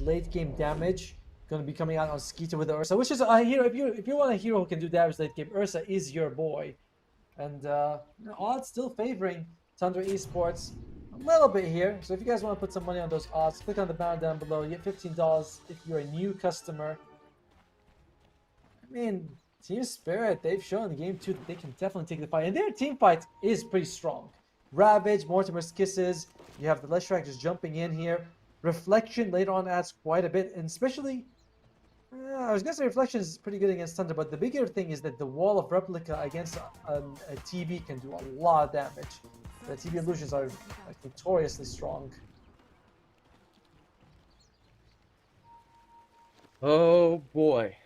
late game damage going to be coming out on Skeeter with the Ursa, which is a hero. If you want a hero who can do damage late game, Ursa is your boy. And odds still favoring Tundra Esports a little bit here. So if you guys want to put some money on those odds, click on the banner down below. You get $15 if you're a new customer. I mean, Team Spirit, they've shown in game 2 that they can definitely take the fight. And their team fight is pretty strong. Ravage, Mortimer's Kisses. You have the Leshrac just jumping in here. Reflection later on adds quite a bit. And especially, I was going to say Reflection is pretty good against Thunder. But the bigger thing is that the Wall of Replica against a TB can do a lot of damage. The TB illusions are notoriously strong. Oh boy.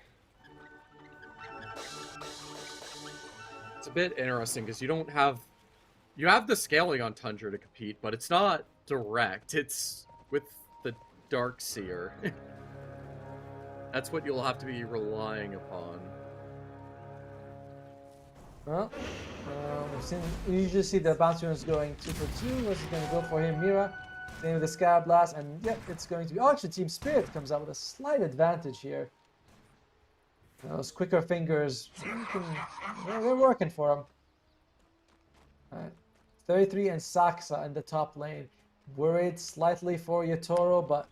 It's a bit interesting because you have the scaling on Tundra to compete, but it's not direct. It's with the Darkseer. That's what you'll have to be relying upon. Well, we usually see the bounty runes going 2 for 2. What's he going to go for here? Mira, same with the Scab Blast, and yep, it's going to be. Oh, actually, Team Spirit comes out with a slight advantage here. Those quicker fingers, they're working for him. Alright, 33 and Saksa in the top lane. Worried slightly for Yatoro, but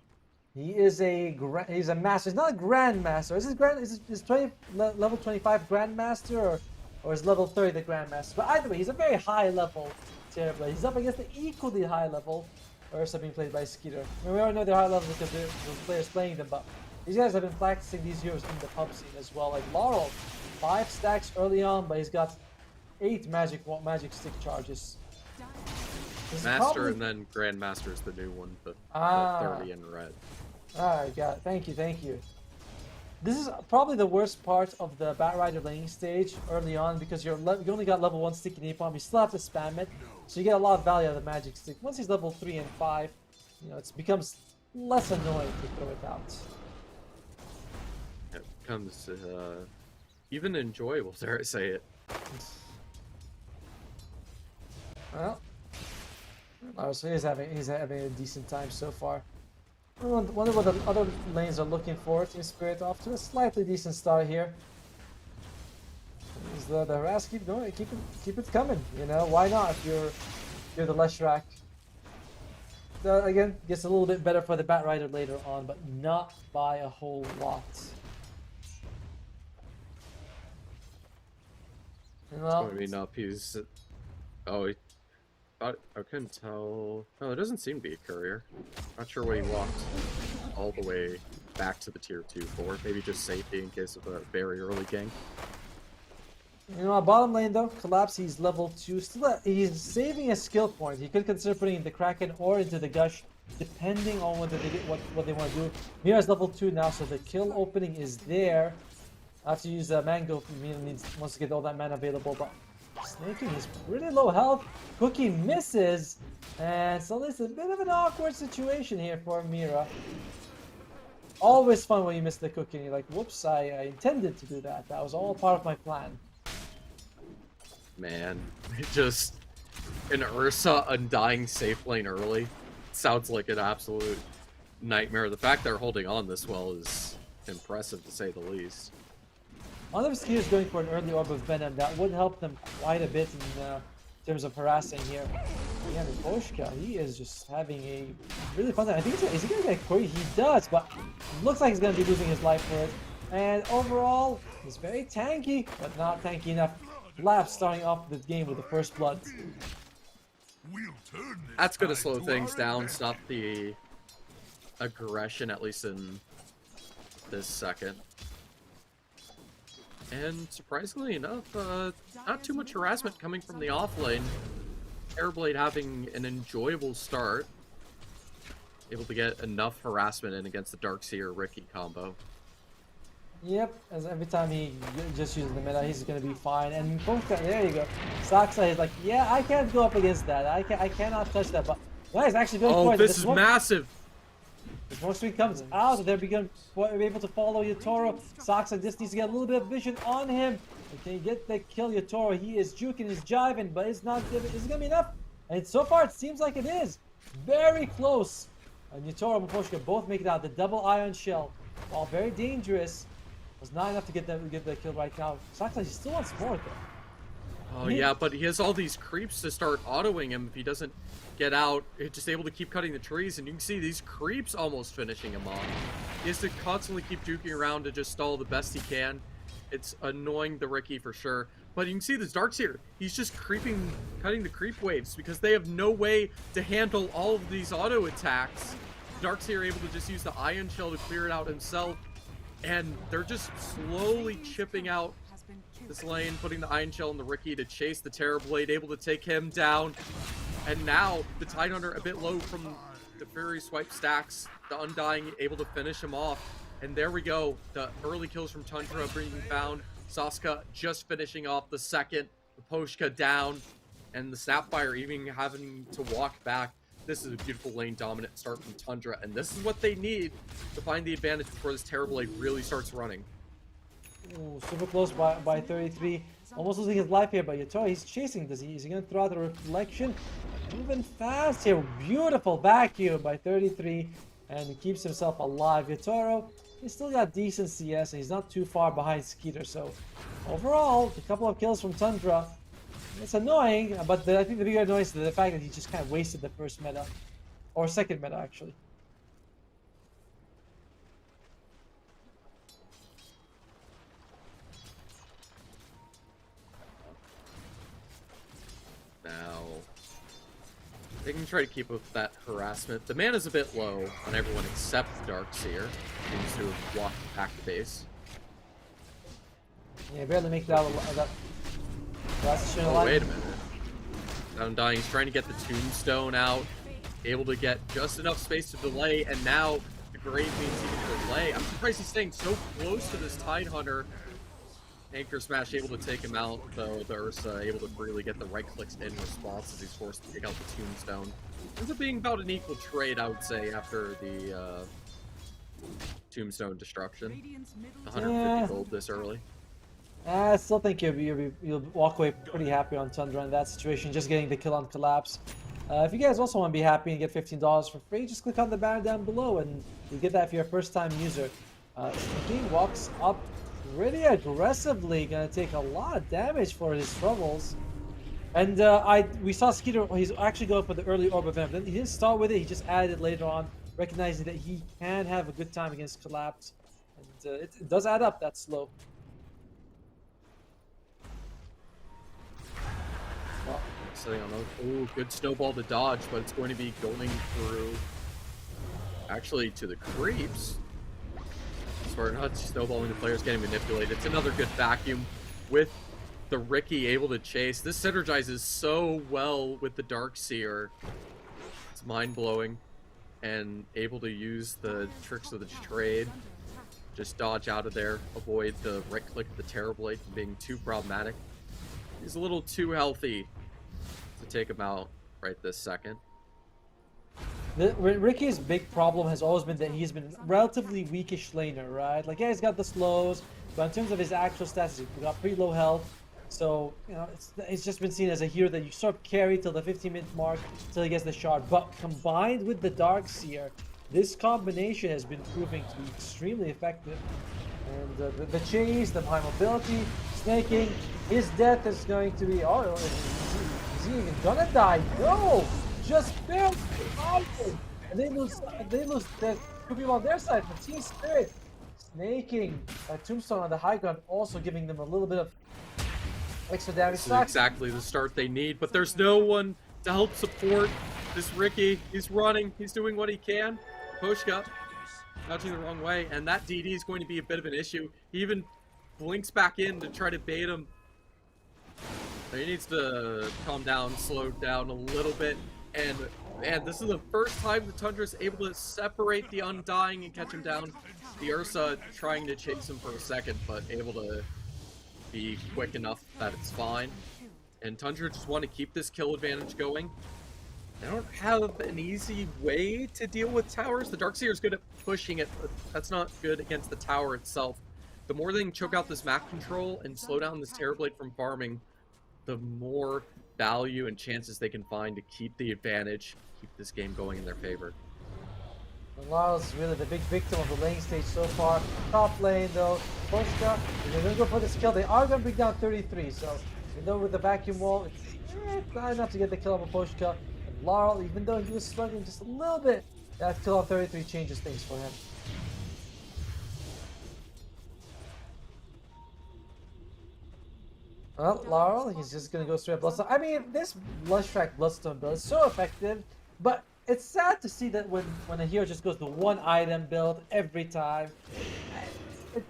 he's a master. He's not a grandmaster. Is 20 level 25 grandmaster or is level 30 the grandmaster? But either way, he's a very high level Terrorblade. He's up against the equally high level Ursa being played by Skeeter. I mean, we already know they're high level because there's players playing them, but these guys have been practicing these heroes in the pub scene as well. Like Laurel, 5 stacks early on, but he's got 8 magic stick charges. Master and then Grandmaster is the new one, the 30 in red. Alright, got it. Thank you. This is probably the worst part of the Batrider laning stage early on because you only got level 1 sticky napalm. You still have to spam it, so you get a lot of value out of the magic stick. Once he's level 3 and 5, it becomes less annoying to throw it out. It becomes even enjoyable, dare I say it. Well, so he's having a decent time so far. I wonder what the other lanes are looking for. Team Spirit off to a slightly decent start here. Is the harass keep going? Keep it coming. Why not? If you're the Leshrac. Again, gets a little bit better for the Batrider later on, but not by a whole lot. Well, it's going to be up. He's I couldn't tell. No, it doesn't seem to be a courier. Not sure what he walked all the way back to the tier 2 for. Maybe just safety in case of a very early gank. Bottom lane though, Collapse, he's level 2. Still, he's saving a skill point. He could consider putting in the Kraken or into the Gush, depending on whether they get what they want to do. Mira's level 2 now, so the kill opening is there. I have to use a Mango. Mira wants to get all that mana available, but Snaking is pretty low health. Cookie misses, and so it's a bit of an awkward situation here for Mira. Always fun when you miss the cookie and you're like, whoops, I intended to do that. That was all part of my plan. Man, just an Ursa undying safe lane early sounds like an absolute nightmare. The fact they're holding on this well is impressive to say the least. One of the skiers going for an early orb of venom, that would help them quite a bit in terms of harassing here. Yeah, Koshka, he is just having a really fun time. I think is he gonna get Corey? He does, but it looks like he's gonna be losing his life for it. And overall, he's very tanky, but not tanky enough. Lap starting off the game with the first blood. That's gonna slow things down, stop the aggression, at least in this second. And surprisingly enough, not too much harassment coming from the offlane. Terrorblade having an enjoyable start. Able to get enough harassment in against the Darkseer Ricky combo. Yep, as every time he just uses the meta, he's gonna be fine. And both guys, there you go. Saksa is like, yeah, I can't go up against that. I cannot touch that. But guys, actually going for it. This is massive. The smoke screen comes out, they're able to follow Yatoro. Saksa just needs to get a little bit of vision on him. Can he get the kill? Yatoro, he is juking, he's jiving, but it's not giving. Is it gonna be enough? And so far, it seems like it is. Very close. Yatoro and Poshka both make it out. The double ion shell, while very dangerous, was not enough to get the kill right now. Sakla, he still wants more though. Oh yeah, but he has all these creeps to start autoing him if he doesn't get out. He's just able to keep cutting the trees, and you can see these creeps almost finishing him off. He has to constantly keep duking around to just stall the best he can. It's annoying the Ricky for sure. But you can see this Darkseer, he's just cutting the creep waves because they have no way to handle all of these auto attacks. Darkseer able to just use the Ion Shell to clear it out himself, and they're just slowly chipping out this lane, putting the Ion Shell in the Ricky to chase the Terrorblade, able to take him down. And now the Tidehunter a bit low from the Fury swipe stacks, the Undying able to finish him off. And there we go, the early kills from Tundra being found. Saska just finishing off the second, the Poshka down, and the Snapfire even having to walk back. This is a beautiful lane dominant start from Tundra, and this is what they need to find the advantage before this Terrorblade really starts running. Ooh, super close by 33. Almost losing his life here, but Yatoro, he's chasing this. He's going to throw out the reflection. Moving fast here. Beautiful vacuum by 33, and he keeps himself alive. Yatoro, he's still got decent CS, and he's not too far behind Skeeter. So overall, a couple of kills from Tundra. It's annoying, but I think the bigger annoyance is the fact that he just kind of wasted the first meta, or second meta actually. Now, they can try to keep up with that harassment. The man is a bit low on everyone except Darkseer. Seems to have walked back to base. Yeah, barely make that. Oh, wait a minute. Undying, he's trying to get the Tombstone out, able to get just enough space to delay, and now the Grave means he can delay. I'm surprised he's staying so close to this Tidehunter. Anchor Smash able to take him out, though the Ursa able to freely get the right clicks in response as he's forced to take out the Tombstone. Ends up being about an equal trade, I would say, after the Tombstone destruction. 150 gold this early. I still think you'll walk away pretty happy on Tundra in that situation, just getting the kill on Collapse. If you guys also want to be happy and get $15 for free, just click on the banner down below and you get that if you're a first-time user. King walks up pretty aggressively, gonna take a lot of damage for his troubles. And we saw Skeeter, he's actually going for the early Orb of Venom. He didn't start with it, he just added it later on, recognizing that he can have a good time against Collapse. And it does add up that slow. Sitting on oh, good snowball to dodge, but it's going to be going through actually to the creeps. Sorry, not snowballing the players getting manipulated. It's another good vacuum with the Ricky able to chase. This synergizes so well with the Darkseer. It's mind-blowing. And able to use the tricks of the trade. Just dodge out of there. Avoid the right click of the Terrorblade from being too problematic. He's a little too healthy to take him out right this second. Ricky's big problem has always been that he's been relatively weakish laner, right? Like, yeah, he's got the slows, but in terms of his actual stats, he's got pretty low health. So, you know, it's just been seen as a hero that you sort of carry till the 15-minute mark till he gets the shard. But combined with the Darkseer, this combination has been proving to be extremely effective. And the chase, the high mobility, snaking, his death is going to be... Oh, is he even gonna die? No! Just barely surviving! And they lose the two people on their side for Team Spirit. Snaking Tombstone on the high ground, also giving them a little bit of extra damage. This is exactly the start they need, but there's no one to help support this Ricky. He's running, he's doing what he can. Poshka dodging the wrong way, and that DD is going to be a bit of an issue. He even blinks back in to try to bait him. He needs to calm down, slow down a little bit, and man, this is the first time the Tundra is able to separate the Undying and catch him down. The Ursa trying to chase him for a second, but able to be quick enough that it's fine. And Tundra just want to keep this kill advantage going. They don't have an easy way to deal with towers. The Darkseer is good at pushing it, but that's not good against the tower itself. The more they can choke out this map control and slow down this Terrorblade from farming, the more value and chances they can find to keep the advantage, keep this game going in their favor. Laurel's really the big victim of the lane stage so far. Top lane though, Poshka, they're gonna go for this kill. They are gonna bring down 33, so even though with the vacuum wall, it's not enough to get the kill on Poshka. And Laurel, even though he was struggling just a little bit, that kill on 33 changes things for him. Well, Laurel, he's just gonna go straight up Bloodstone. I mean, this Lushtrack Bloodstone build is so effective, but it's sad to see that when a hero just goes to one item build every time. It,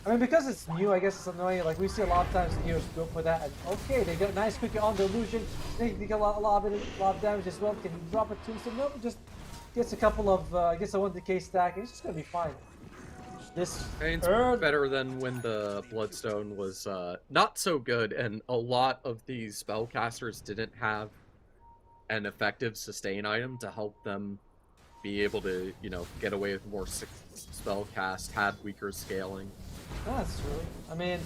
I mean, because it's new, I guess it's annoying. Like, we see a lot of times the heroes go for that, and okay, they get nice quickly on the illusion. They get a lot of damage as well. Can you drop a tombstone? Nope, just gets a couple of, gets a 1 decay stack, and it's just gonna be fine. This It's better than when the Bloodstone was not so good, and a lot of these spellcasters didn't have an effective sustain item to help them be able to, you know, get away with more spellcast, had weaker scaling. That's true. I mean,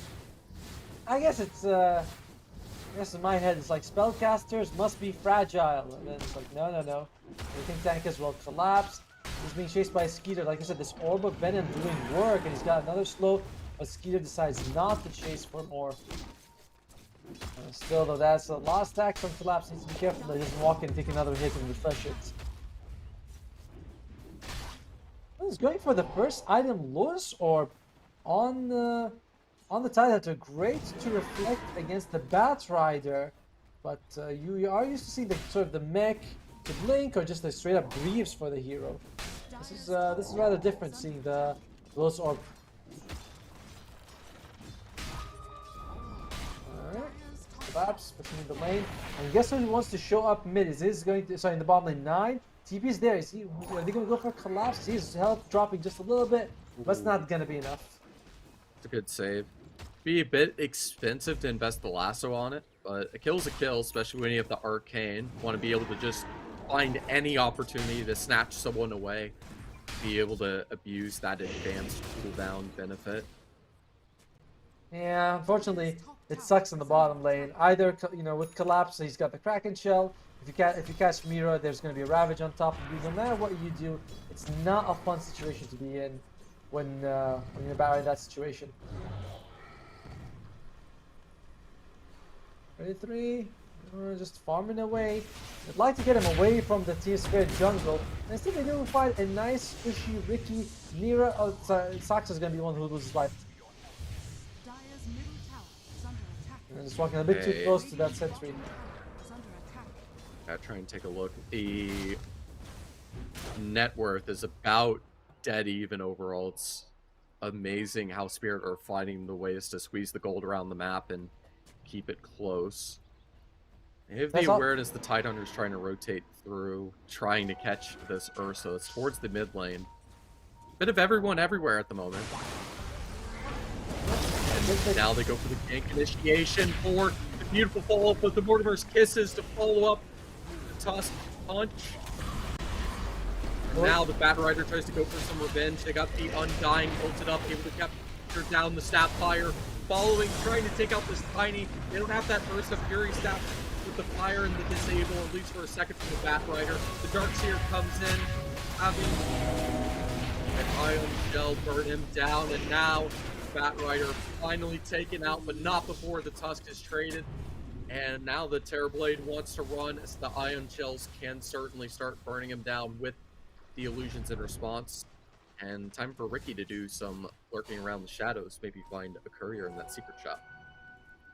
I guess it's, I guess in my head it's like spellcasters must be fragile, and then it's like, no. Everything tankers will collapse. He's being chased by a Skeeter. Like I said, this Orb of Venom doing work, and he's got another slow, but Skeeter decides not to chase for more. Still, though, that's a lot of stacks from Collapse. Needs to be careful that he doesn't walk in and take another hit and refresh it. He's going for the first item Lotus Orb on the Tidehunter. Great to reflect against the Bat Rider, but you are used to seeing the sort of the mech to blink or just a straight up Greaves for the hero. This is rather different seeing the Lotus Orb. Alright. Collapse between the lane. And guess who wants to show up mid? Is this going to, sorry, in the bottom lane? 9. TP's there. Is he, are they going to go for a Collapse? His health dropping just a little bit, but it's not going to be enough. It's a good save. Be a bit expensive to invest the lasso on it, but a kill's a kill, especially when you have the arcane. Want to be able to just find any opportunity to snatch someone away, be able to abuse that advanced cooldown benefit. Yeah, unfortunately, it sucks in the bottom lane. Either, you know, with Collapse, he's got the Kraken Shell. If you catch Mira, there's going to be a Ravage on top of you. No matter what you do, it's not a fun situation to be in when you're about in that situation. 33, we're just farming away. I'd like to get him away from the Team Spirit jungle. And instead they do find a nice, squishy, Ricky, Mira. Oh, sorry, Sax is going to be the one who loses life. And just walking a bit too close to that sentry. Try and take a look. The net worth is about dead even overall. It's amazing how Spirit are finding the ways to squeeze the gold around the map and keep it close. They have the awareness the Tidehunter's trying to rotate through, trying to catch this Ursa. It's towards the mid lane. Bit of everyone everywhere at the moment. And now they go for the gank initiation for the beautiful follow-up with the Mortimer's Kisses to follow up the Tusk Punch. And now the Bat Rider tries to go for some revenge. They got the Undying ulted up, able to capture down the Sapphire. Following, trying to take out this Tiny. They don't have that burst of Fury Staff with the fire and the disable, at least for a second, from the Bat Rider. The Darkseer comes in, having an Ion Shell burn him down, and now Bat Rider finally taken out, but not before the Tusk is traded. And now the Terrorblade wants to run, as the Ion Shells can certainly start burning him down with the illusions in response. And time for Ricky to do some lurking around the shadows, maybe find a courier in that secret shop.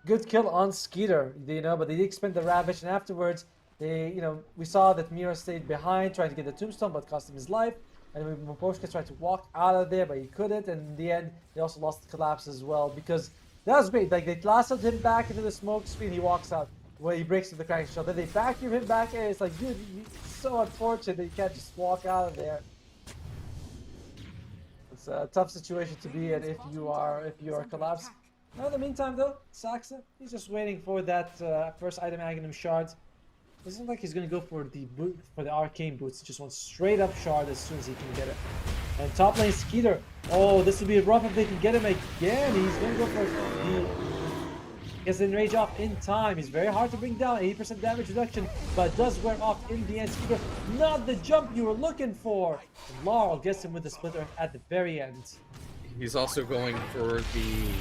Good kill on Skeeter, you know, but they did expend the Ravage, and afterwards, they, you know, we saw that Mira stayed behind, trying to get the Tombstone, but cost him his life. And Moposhka tried to walk out of there, but he couldn't, and in the end, they also lost the Collapse as well, because that was great. Like, they lassoed him back into the smoke screen, he walks out, where he breaks through the Kraken Shell. Then they vacuum him back, and it's like, dude, it's so unfortunate that you can't just walk out of there. It's a tough situation to be in if you are Collapse. Now, in the meantime, though, Saxa, he's just waiting for that first item Aghanim shards. Doesn't look like he's gonna go for the arcane boots. He just wants straight up shard as soon as he can get it. And top lane Skeeter. Oh, this would be rough if they can get him again. He's gonna go for the Gets the enrage off in time. He's very hard to bring down. 80% damage reduction, but does wear off in the end. Speaker, not the jump you were looking for. And Laurel gets him with the splitter at the very end. He's also going for the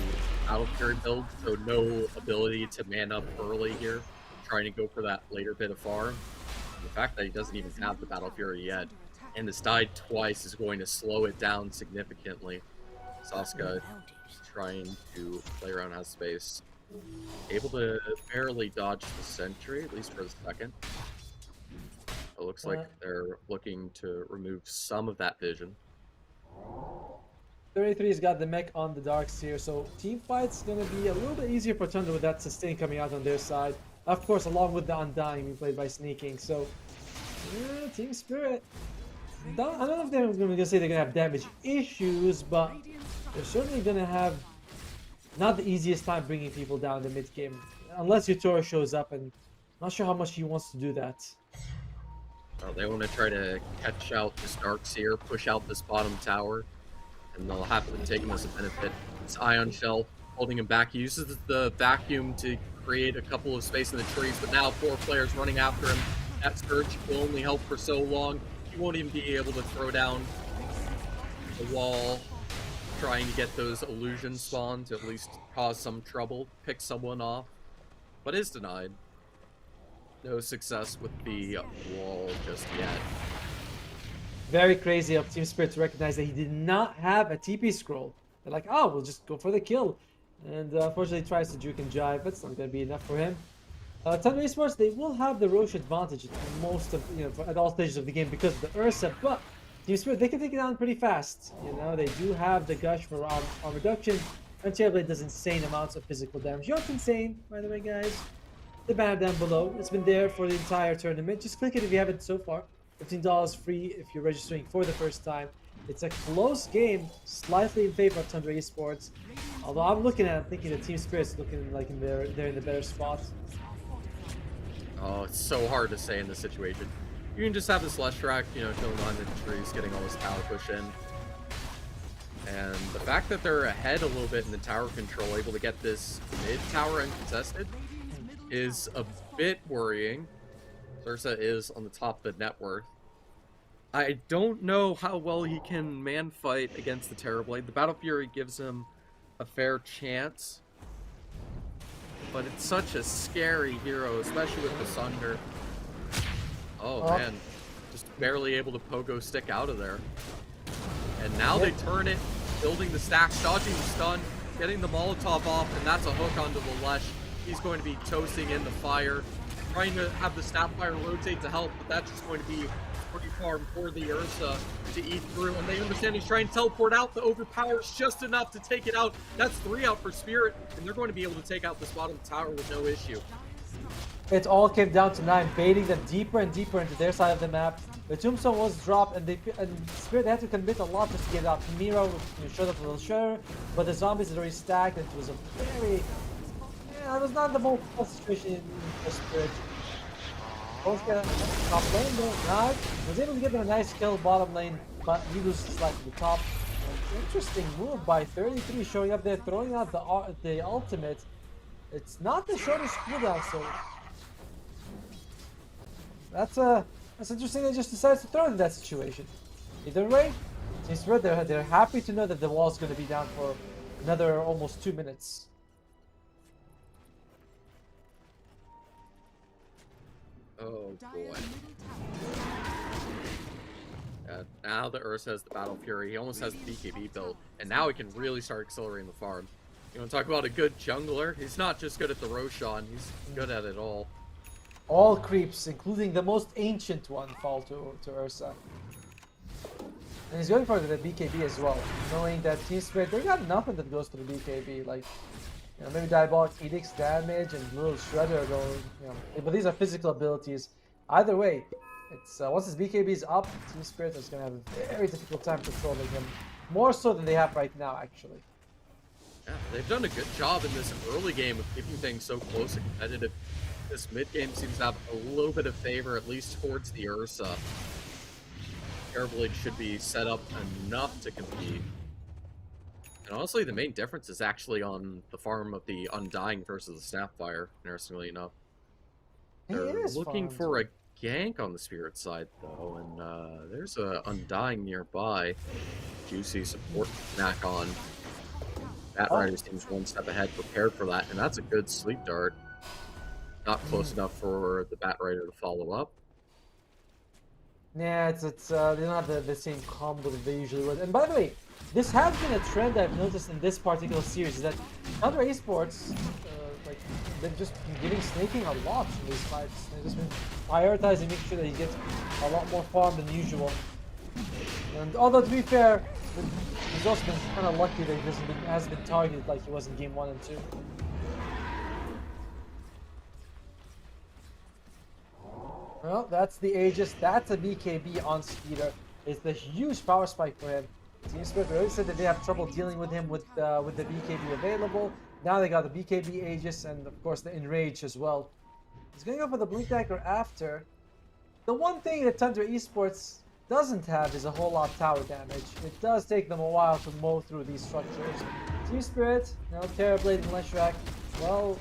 Battle Fury build, so no ability to man up early here. Trying to go for that later bit of farm. The fact that he doesn't even have the Battle Fury yet, and this died twice, is going to slow it down significantly. Saska trying to play around out of space. Able to barely dodge the sentry, at least for a second. It looks like they're looking to remove some of that vision. 33's got the mech on the dark seer, so team fight's gonna be a little bit easier for Tundra with that sustain coming out on their side. Of course, along with the Undying being played by Sneaking. So, yeah, Team Spirit. I don't know if they're going to say they're going to have damage issues, but they're certainly going to have not the easiest time bringing people down in the mid game, unless Yutora shows up, and not sure how much he wants to do that. Well, they want to try to catch out this Darkseer, push out this bottom tower, and they'll happily take him as a benefit. This Ion Shell holding him back. He uses the vacuum to create a couple of space in the trees, but now 4 players running after him. That Scourge will only help for so long. He won't even be able to throw down the wall, trying to get those illusion spawn to at least cause some trouble, pick someone off, but is denied. No success with the wall just yet. Very crazy of Team Spirit to recognize that he did not have a TP scroll. They're like, oh, we'll just go for the kill. And unfortunately, he tries to juke and jive, but it's not going to be enough for him. Tundra Esports, they will have the Roche advantage at most of, at all stages of the game because of the Ursa, but Team Spirit, they can take it down pretty fast. They do have the Gush for arm reduction, and Terrorblade does insane amounts of physical damage. You know what's insane, by the way, guys? The banner down below. It's been there for the entire tournament. Just click it if you haven't so far. $15 free if you're registering for the first time. It's a close game, slightly in favor of Tundra Esports. Although I'm looking at it, I'm thinking the Team Spirit's looking like they're in the better spot. Oh, it's so hard to say in this situation. You can just have this Leshrac, killing behind the trees, getting all this tower push in. And the fact that they're ahead a little bit in the tower control, able to get this mid tower uncontested, is a bit worrying. Ursa is on the top of the net worth. I don't know how well he can man fight against the Terrorblade. The Battle Fury gives him a fair chance, but it's such a scary hero, especially with the Sunder. Oh man, just barely able to pogo stick out of there. And now they turn it, building the stacks, dodging the stun, getting the Molotov off, and that's a hook onto the Lesh. He's going to be toasting in the fire, trying to have the Snapfire rotate to help, but that's just going to be pretty far for the Ursa to eat through, and they understand he's trying to teleport out. The overpower's just enough to take it out. That's 3 out for Spirit, and they're going to be able to take out this bottom tower with no issue. It all came down to 9, baiting them deeper and deeper into their side of the map. The tombstone was dropped, and Spirit had to commit a lot just to get it out. Mira showed up a little sure, but the zombies had already stacked, and it was a very... it was not the most situation for Spirit. Both get top lane though. Not was able to get a nice kill bottom lane, but he loses like the top. Interesting move by 33, showing up there, throwing out the ultimate. It's not the shortest cooldown, so that's interesting. They just decides to throw it in that situation. Either way, Team Spirit, they're happy to know that the wall's going to be down for another almost 2 minutes. Oh boy. Now the Ursa has the Battle Fury. He almost has the BKB build, and now he can really start accelerating the farm. You want to talk about a good jungler? He's not just good at the Roshan, he's good at it all. All creeps, including the most ancient one, fall to Ursa. And he's going for the BKB as well, knowing that Team Spirit, they got nothing that goes to the BKB. Like, maybe Diabolic Edict's damage and little Shredder going, but these are physical abilities. Either way, it's once his BKB is up, Team Spirit is going to have a very difficult time controlling him. More so than they have right now, actually. Yeah, they've done a good job in this early game of keeping things so close and competitive. This mid game seems to have a little bit of favor, at least towards the Ursa. Terrorblade should be set up enough to compete. And honestly, the main difference is actually on the farm of the Undying versus the Snapfire, interestingly enough. He They're is looking farmed. for a gank on the Spirit side, though, and there's a Undying nearby. Juicy support snack on. Batrider seems one step ahead, prepared for that, and that's a good sleep dart. Not close enough for the Batrider to follow up. Yeah, it's they don't have the same combo that they usually would. And by the way, this has been a trend I've noticed in this particular series, is that Tundra Esports, like, they've just been giving Snaking a lot in these fights. They've just been prioritizing, making sure that he gets a lot more farm than usual. And although, to be fair, he's also been kind of lucky that he hasn't been targeted like he was in game 1 and 2. Well, that's the Aegis. That's a BKB on Speeder. It's a huge power spike for him. Team Spirit already said that they have trouble dealing with him with the BKB available. Now they got the BKB Aegis and of course the Enrage as well. He's gonna go for the Blink Dagger after. The one thing that Tundra Esports doesn't have is a whole lot of tower damage. It does take them a while to mow through these structures. Team Spirit, Terrorblade and Leshrac, well,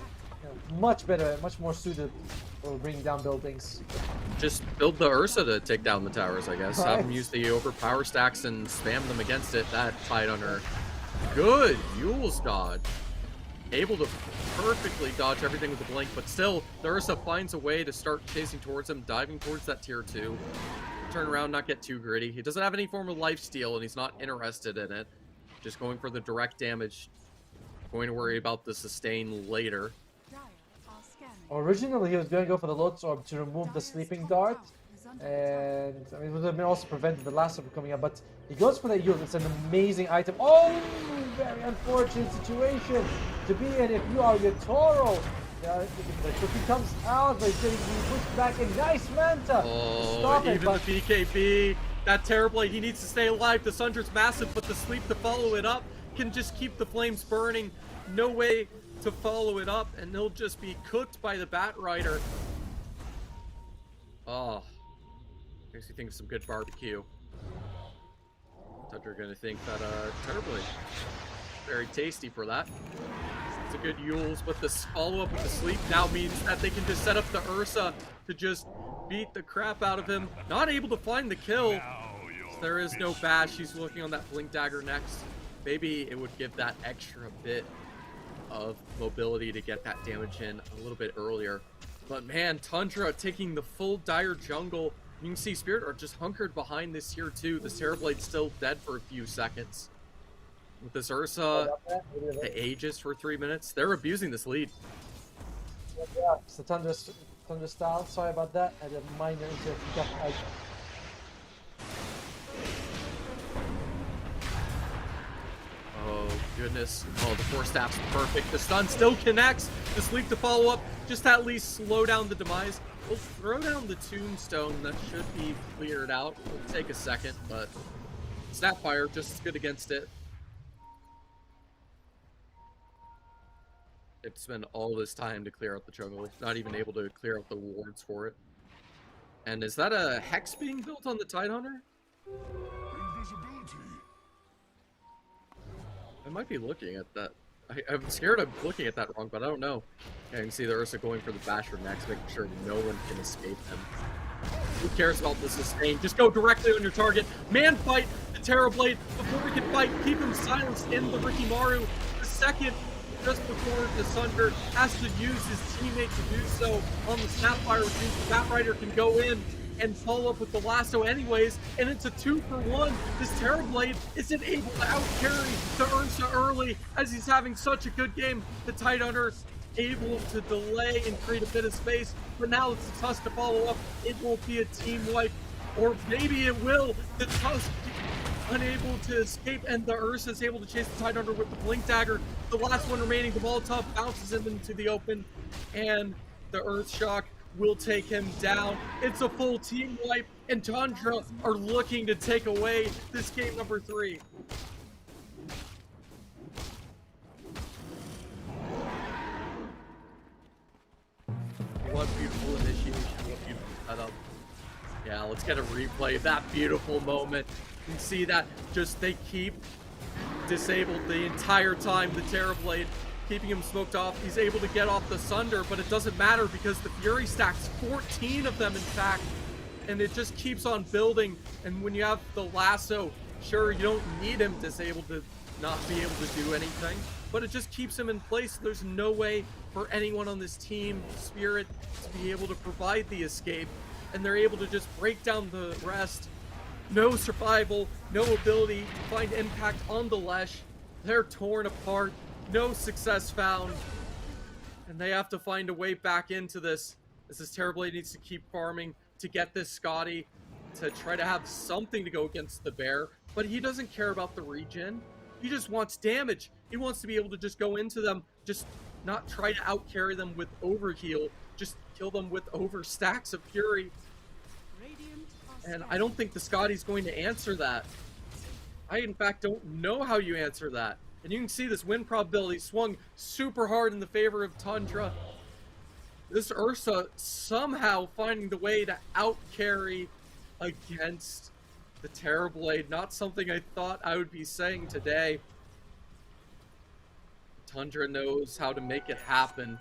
much better, much more suited for bringing down buildings. Just build the Ursa to take down the towers, I guess. Right. Have them use the overpower stacks and spam them against it. That Tidehunter. Good Yule's dodge. Able to perfectly dodge everything with the blink, but still, the Ursa finds a way to start chasing towards him, diving towards that tier 2. Turn around, not get too gritty. He doesn't have any form of lifesteal, and he's not interested in it. Just going for the direct damage. Going to worry about the sustain later. Originally, he was going to go for the Lotus Orb to remove the Sleeping Dart, and I mean, it would have been also prevented the last orb coming up, but he goes for that Yule. It's an amazing item. Oh, very unfortunate situation to be in if you are your Toro. The cookie comes out, but he's getting pushed back in. Nice Manta! Oh, Stop even it, but the BKB. That Terrorblade, he needs to stay alive. The Sunder's massive, but the sleep to follow it up can just keep the flames burning. No way to follow it up, and they'll just be cooked by the Batrider. Oh, makes me think of some good barbecue. Tundra gonna think that Terrorblade, very tasty for that. It's a good Yules, but this follow-up with the sleep now means that they can just set up the Ursa to just beat the crap out of him. Not able to find the kill. So there is no bash. He's looking on that Blink Dagger next. Maybe it would give that extra bit of mobility to get that damage in a little bit earlier. But man, Tundra taking the full dire jungle. You can see Spirit are just hunkered behind this here too. This Terrorblade's still dead for a few seconds. With this Ursa, the Aegis for 3 minutes, they're abusing this lead. Yeah, it's the Tundra style. Sorry about that. I had a minor interruption. Oh goodness. Oh, the 4 staff's perfect. The stun still connects. The sleep to follow up. Just at least slow down the demise. We'll throw down the tombstone. That should be cleared out. It'll take a second, but Snapfire just as good against it. They've spent all this time to clear out the jungle. Not even able to clear out the wards for it. And is that a Hex being built on the Tidehunter? I might be looking at that. I'm scared of looking at that wrong, but I don't know. Yeah, you can see the Ursa going for the Basher next, making sure no one can escape him. Who cares about the sustain? Just go directly on your target. Man fight the Terrorblade before we can fight. Keep him silenced in the Rikimaru. The second, just before the Sunder has to use his teammate to do so on the Snapfire, which means the Batrider can go in and follow up with the lasso anyways, and it's a 2-for-1. This Terrorblade isn't able to outcarry the Ursa early as he's having such a good game. The Tidehunter able to delay and create a bit of space, but now it's the Tusk to follow up. It won't be a team wipe, or maybe it will. The Tusk unable to escape, and the Ursa is able to chase the Tidehunter with the Blink Dagger. The last one remaining, the Molotov bounces him into the open, and the Earth Shock will take him down. It's a full team wipe, and Tundra are looking to take away this game number 3. What beautiful initiation, what beautiful setup. Yeah, let's get a replay of that beautiful moment. You can see that just they keep disabled the entire time. The Terrorblade keeping him smoked off. He's able to get off the Sunder, but it doesn't matter because the Fury stacks 14 of them, in fact, and it just keeps on building. And when you have the lasso, sure, you don't need him disabled to not be able to do anything, but it just keeps him in place. There's no way for anyone on this team, Spirit, to be able to provide the escape, and they're able to just break down the rest. No survival, no ability to find impact on the Lesh. They're torn apart, no success found, and they have to find a way back into this. This Terrorblade needs to keep farming to get this Scotty to try to have something to go against the bear, but he doesn't care about the regen. He just wants damage. He wants to be able to just go into them, just not try to out-carry them with overheal, just kill them with overstacks of Fury. And I don't think the Scotty's going to answer that. I, in fact, don't know how you answer that. And you can see this win probability swung super hard in the favor of Tundra. This Ursa somehow finding the way to out-carry against the Terrorblade. Not something I thought I would be saying today. Tundra knows how to make it happen.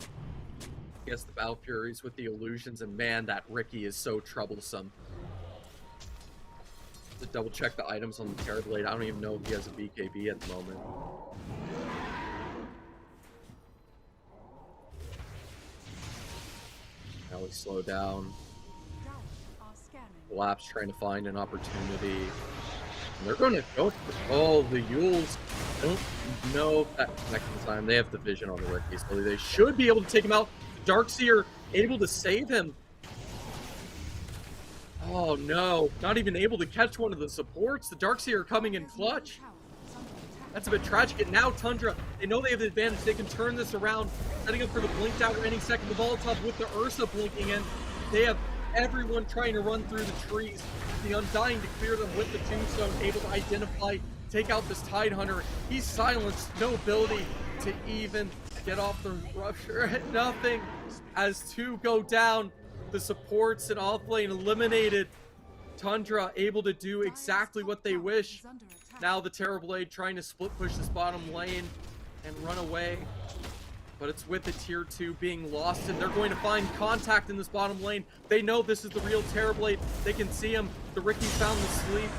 I guess the Battle Furies with the illusions, and man, that Ricky is so troublesome. To double check the items on the Terrorblade, I don't even know if he has a BKB at the moment. Now we slow down. Collapse trying to find an opportunity. And they're going to go for the Yules. I don't know if that connecting time. They have the vision on the Ricky, so they should be able to take him out. Darkseer able to save him. Oh no, not even able to catch one of the supports. The Darkseer coming in clutch. That's a bit tragic. And now Tundra, they know they have the advantage. They can turn this around, setting up for the blink tower any second. The Molotov with the Ursa blinking in. They have everyone trying to run through the trees. The Undying to clear them with the Tombstone, able to identify, take out this Tidehunter. He's silenced, no ability to even get off the rupture. Nothing. As two go down, the supports and off lane eliminated. Tundra able to do exactly what they wish. Now the Terrorblade trying to split push this bottom lane and run away. But it's with the tier 2 being lost, and they're going to find contact in this bottom lane. They know this is the real Terrorblade. They can see him. The Ricky found the sleep,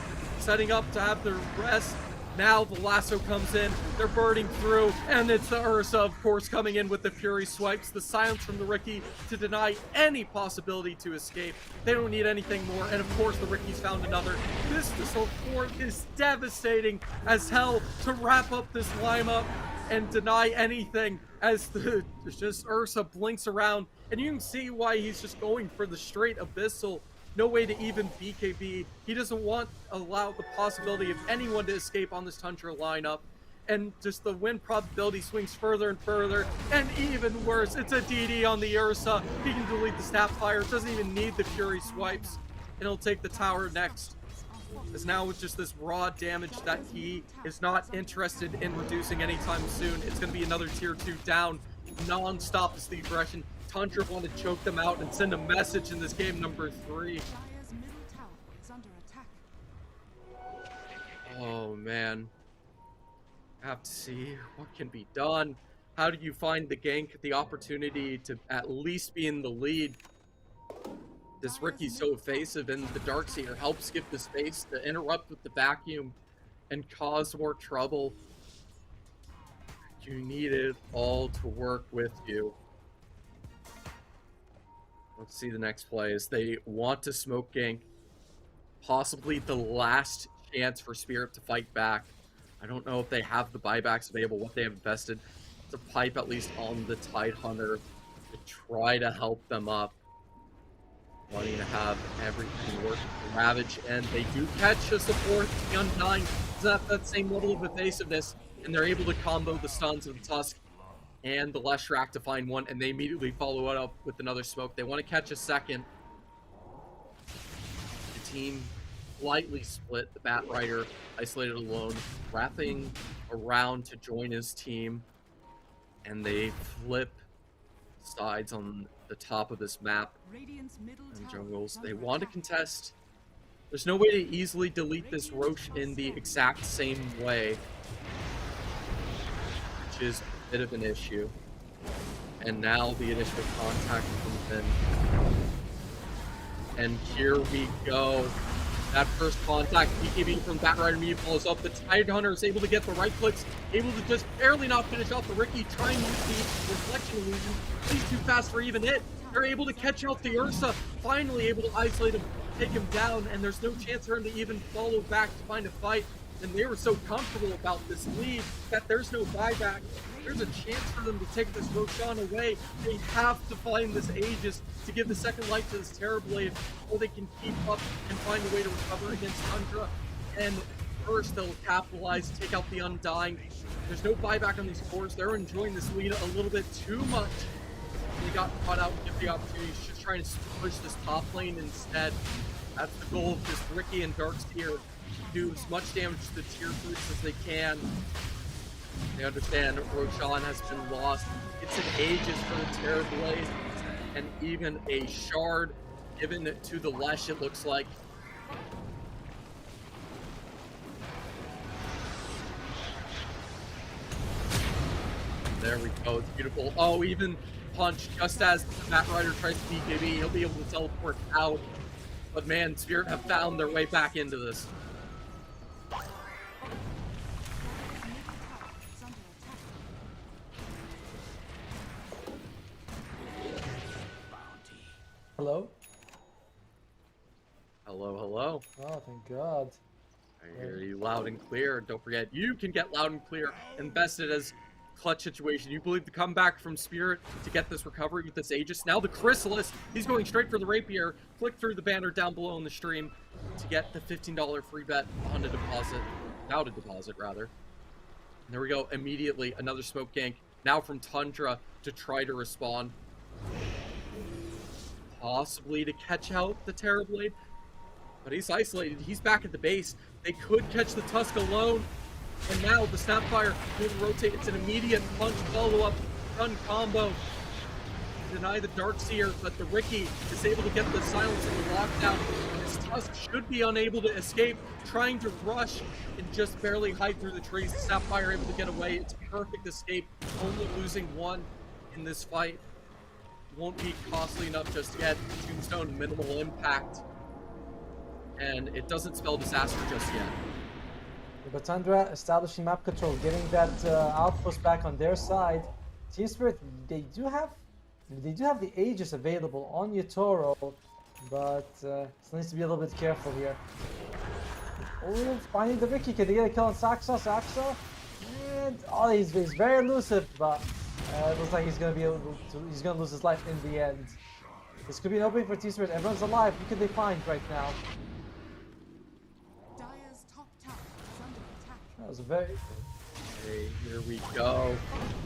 setting up to have the rest. Now the lasso comes in, they're burning through, and it's the Ursa, of course, coming in with the Fury swipes, the silence from the Ricky to deny any possibility to escape. They don't need anything more, and of course the Ricky's found another. This support is devastating as hell to wrap up this lineup and deny anything as the just Ursa blinks around, and you can see why he's just going for the straight Abyssal. No way to even BKB. He doesn't want to allow the possibility of anyone to escape on this Tundra lineup. And just the win probability swings further and further. And even worse, it's a DD on the Ursa. He can delete the Snapfire. Doesn't even need the Fury swipes. And he'll take the tower next. As now with just this raw damage that he is not interested in reducing anytime soon. It's going to be another tier 2 down. Non-stop is the aggression. Tundra want to choke them out and send a message in this game number 3. Oh man. I have to see what can be done. How do you find the gank, the opportunity to at least be in the lead? This Ricky's so evasive, and the Darkseer helps give the space to interrupt with the vacuum and cause more trouble. You need it all to work with you. Let's see the next play as they want to smoke gank. Possibly the last chance for Spirit to fight back. I don't know if they have the buybacks available, what they have invested to pipe at least on the Tidehunter to try to help them up. Wanting to have everything work for Ravage, and they do catch a support. The Undying does have that same level of evasiveness, and they're able to combo the stuns of the Tusk and the Leshrac to find one, and they immediately follow it up with another smoke. They want to catch a second. The team lightly split. The Bat Rider isolated alone, wrapping around to join his team, and they flip sides on the top of this map and jungles. They want to contest There's no way to easily delete this Roche in the exact same way, which is a bit of an issue. And now the initial contact comes in. And here we go. That first contact, BKB from Batrider Meat follows up. The Tidehunter is able to get the right clicks, able to just barely not finish off the Ricky, trying to use the reflection illusion. He's too fast for even it. They're able to catch out the Ursa, finally able to isolate him, take him down, and there's no chance for him to even follow back to find a fight. And they were so comfortable about this lead that there's no buyback. There's a chance for them to take this Roshan away. They have to find this Aegis to give the second light to this Terrorblade, or they can keep up and find a way to recover against Tundra. And first they'll capitalize, take out the Undying. There's no buyback on these cores. They're enjoying this lead a little bit too much. They got caught out with the opportunities, just trying to push this top lane instead. That's the goal of this Ricky and Darkseer. Do as much damage to the tier 3s as they can. They understand Roshan has been lost. It's an Aegis for the Terrorblade, and even a shard given to the Lesh, it looks like. There we go, it's beautiful. Oh, even punch, just as the Batrider tries to BKB, he'll be able to teleport out. But man, Spirit have found their way back into this. Hello? Hello, hello. Oh, thank God. I hear you loud and clear. Don't forget, you can get loud and clear invested as clutch situation. You believe the comeback from Spirit to get this recovery with this Aegis. Now the Chrysalis, he's going straight for the Rapier. Click through the banner down below in the stream to get the $15 free bet on a deposit. Without a deposit, rather. And there we go. Immediately, another smoke gank. Now from Tundra to try to respond. Possibly to catch out the Terrorblade. But he's isolated. He's back at the base. They could catch the Tusk alone. And now the Snapfire will rotate. It's an immediate punch follow-up gun combo. Deny the Darkseer, but the Ricky is able to get the silence in the lockdown. His Tusk should be unable to escape, trying to rush and just barely hide through the trees. The Snapfire able to get away. It's a perfect escape, only losing one in this fight. Won't be costly enough just yet. Tombstone, minimal impact. And it doesn't spell disaster just yet. But Tundra establishing map control, getting that outpost back on their side. Team Spirit, they do have the Aegis available on Yatoro, but still needs to be a little bit careful here. Oh, finding the Ricky. Can they get a kill on Saxo? And oh, he's very elusive, but it looks like he's gonna lose his life in the end. This could be an opening for Team Spirit. Everyone's alive. Who can they find right now? That was a very... Okay, here we go.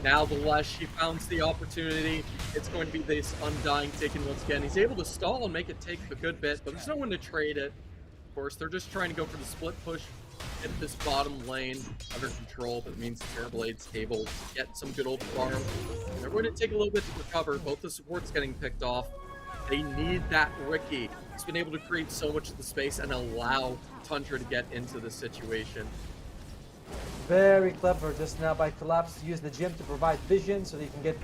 Now the Lesh, he founds the opportunity. It's going to be this Undying taken once again. He's able to stall and make it take a good bit, but there's no one to trade it. Of course, they're just trying to go for the split push, get this bottom lane under control, but it means Terrorblade's able to get some good old farm. They're going to take a little bit to recover. Both the supports getting picked off. They need that Ricky. He's been able to create so much of the space and allow Tundra to get into the situation. Very clever just now by Collapse to use the gym to provide vision so he can get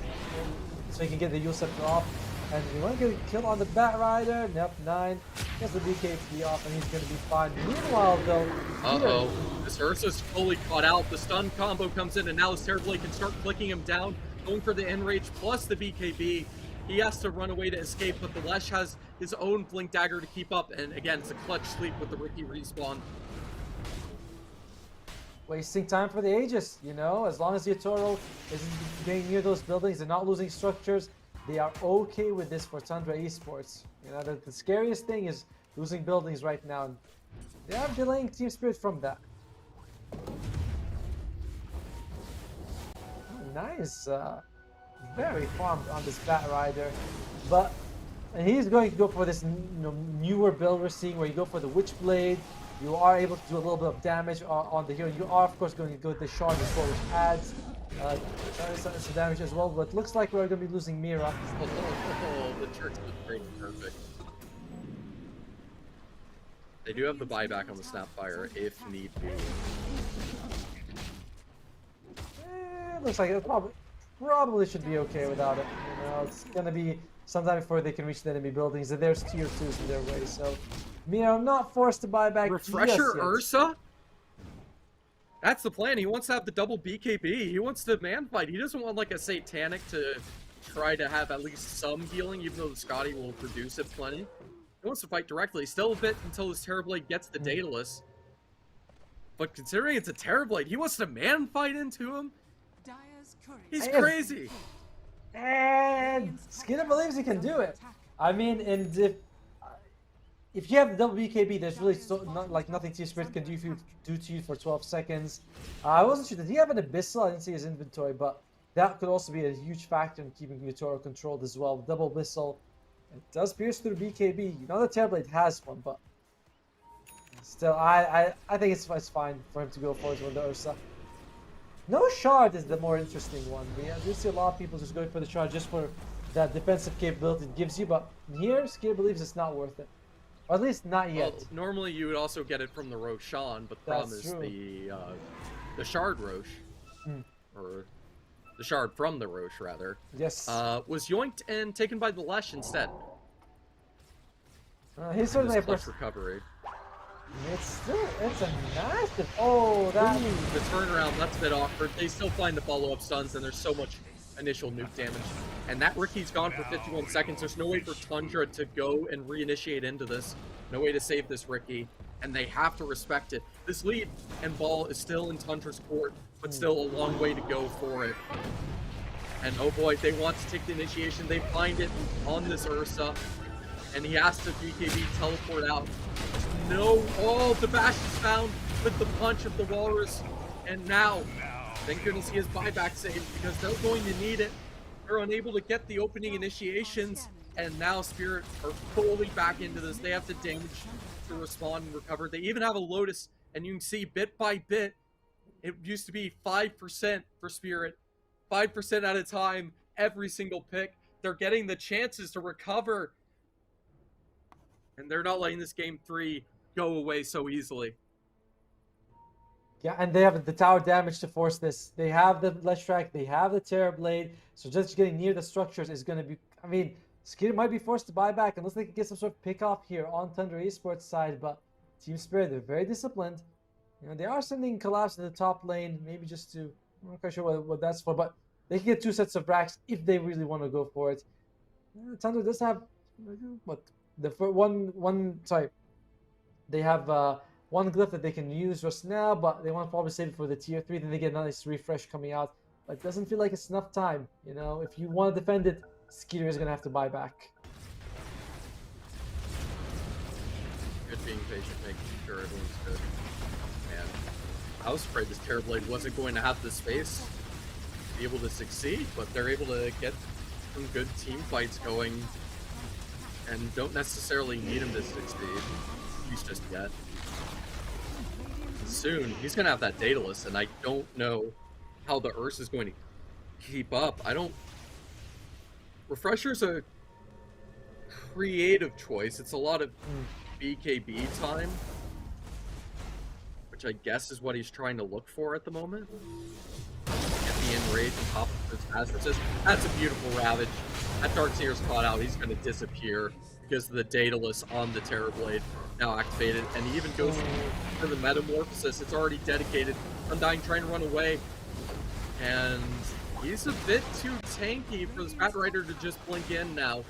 the Yusuf off. And you want to get a kill on the Batrider. Nope, 9. Gets the BKB off and he's going to be fine. Meanwhile, though... Uh-oh. This Ursa's fully caught out. The stun combo comes in and now this Terrorblade can start clicking him down. Going for the Enrage plus the BKB. He has to run away to escape, but the Lesh has his own Blink Dagger to keep up. And again, it's a clutch sleep with the Ricky respawn. Wasting time for the Aegis, you know, as long as Yatoro isn't getting near those buildings and not losing structures, they are okay with this for Tundra Esports. You know, the scariest thing is losing buildings right now, and they are delaying Team Spirit from that. Oh, nice, very farmed on this Batrider, but and he's going to go for this newer build we're seeing, where you go for the Witchblade. You are able to do a little bit of damage on the hero. You are, of course, going to go with the shard as well, which adds some damage as well. But looks like we're going to be losing Mira. Oh, the church was great and perfect. They do have the buyback on the Snapfire if need be. Looks like it probably should be okay without it. You know, it's gonna be sometime before they can reach the enemy buildings, and there's tier 2s in their way. So, Mio not forced to buy back. Refresher just yet. Ursa? That's the plan. He wants to have the double BKB. He wants to man fight. He doesn't want like a Satanic to try to have at least some healing, even though the Scotty will produce it plenty. He wants to fight directly. Still a bit until his Terrorblade gets the Daedalus. But considering it's a Terrorblade, he wants to man fight into him? He's crazy. And Skinner believes he can do it. I mean, and if you have the double BKB, there's really nothing Team Spirit can do to you for 12 seconds. I wasn't sure. Did he have an Abyssal? I didn't see his inventory, but that could also be a huge factor in keeping Utoro controlled as well. Double Abyssal. It does pierce through BKB. You know the Terrorblade has one, but still, I think it's fine for him to go forward with the Ursa. No shard is the more interesting one. We do see a lot of people just going for the shard just for that defensive capability it gives you, but here, Skier believes it's not worth it. Or at least not yet. Well, normally you would also get it from the Roshan, but the problem is the shard Rosh, or the shard from the Rosh rather, yes, was yoinked and taken by the Lesh instead. He's certainly a clutch recovery. It's a massive. Oh, that. Ooh, the turnaround, that's a bit awkward. They still find the follow-up stuns, and there's so much initial nuke damage. And that Ricky's gone for 51 seconds. There's no way for Tundra to go and reinitiate into this. No way to save this Ricky. And they have to respect it. This lead and ball is still in Tundra's court, but still a long way to go for it. And oh boy, they want to take the initiation. They find it on this Ursa. And he has to BKB teleport out. No, oh, the bash is found with the punch of the Walrus. And now, thank goodness he has buyback saved because they're going to need it. They're unable to get the opening initiations. And now Spirit are fully back into this. They have to damage to respond and recover. They even have a Lotus. And you can see bit by bit, it used to be 5% for Spirit. 5% at a time, every single pick. They're getting the chances to recover. And they're not letting this game 3 go away so easily. Yeah, and they have the tower damage to force this. They have the Lesh Track, they have the Terrorblade, so just getting near the structures is going to be... I mean, Skeeter might be forced to buy back unless they can get some sort of pick-off here on Tundra Esports side, but Team Spirit, they're very disciplined. You know, they are sending Collapse in the top lane, maybe just to... I'm not quite sure what that's for, but they can get 2 sets of racks if they really want to go for it. Tundra does have... What? The sorry, they have one glyph that they can use just now, but they want to probably save it for the tier 3. Then they get a nice refresh coming out. But it doesn't feel like it's enough time. You know, if you want to defend it, Skeeter is gonna have to buy back. Good being patient, making sure everyone's good. And I was afraid this Terrorblade wasn't going to have the space to be able to succeed, but they're able to get some good team fights going. And don't necessarily need him to succeed, at least just yet. Soon, he's going to have that Daedalus, and I don't know how the Ursa is going to keep up. Refresher's a creative choice. It's a lot of BKB time, which I guess is what he's trying to look for at the moment. Get the enrage on top of his Hazard. That's a beautiful Ravage. That Darkseer's caught out, he's going to disappear because the Daedalus on the Terrorblade now activated, and he even goes for the Metamorphosis. It's already dedicated. Undying trying to run away, and he's a bit too tanky for the Spat Rider to just blink in now.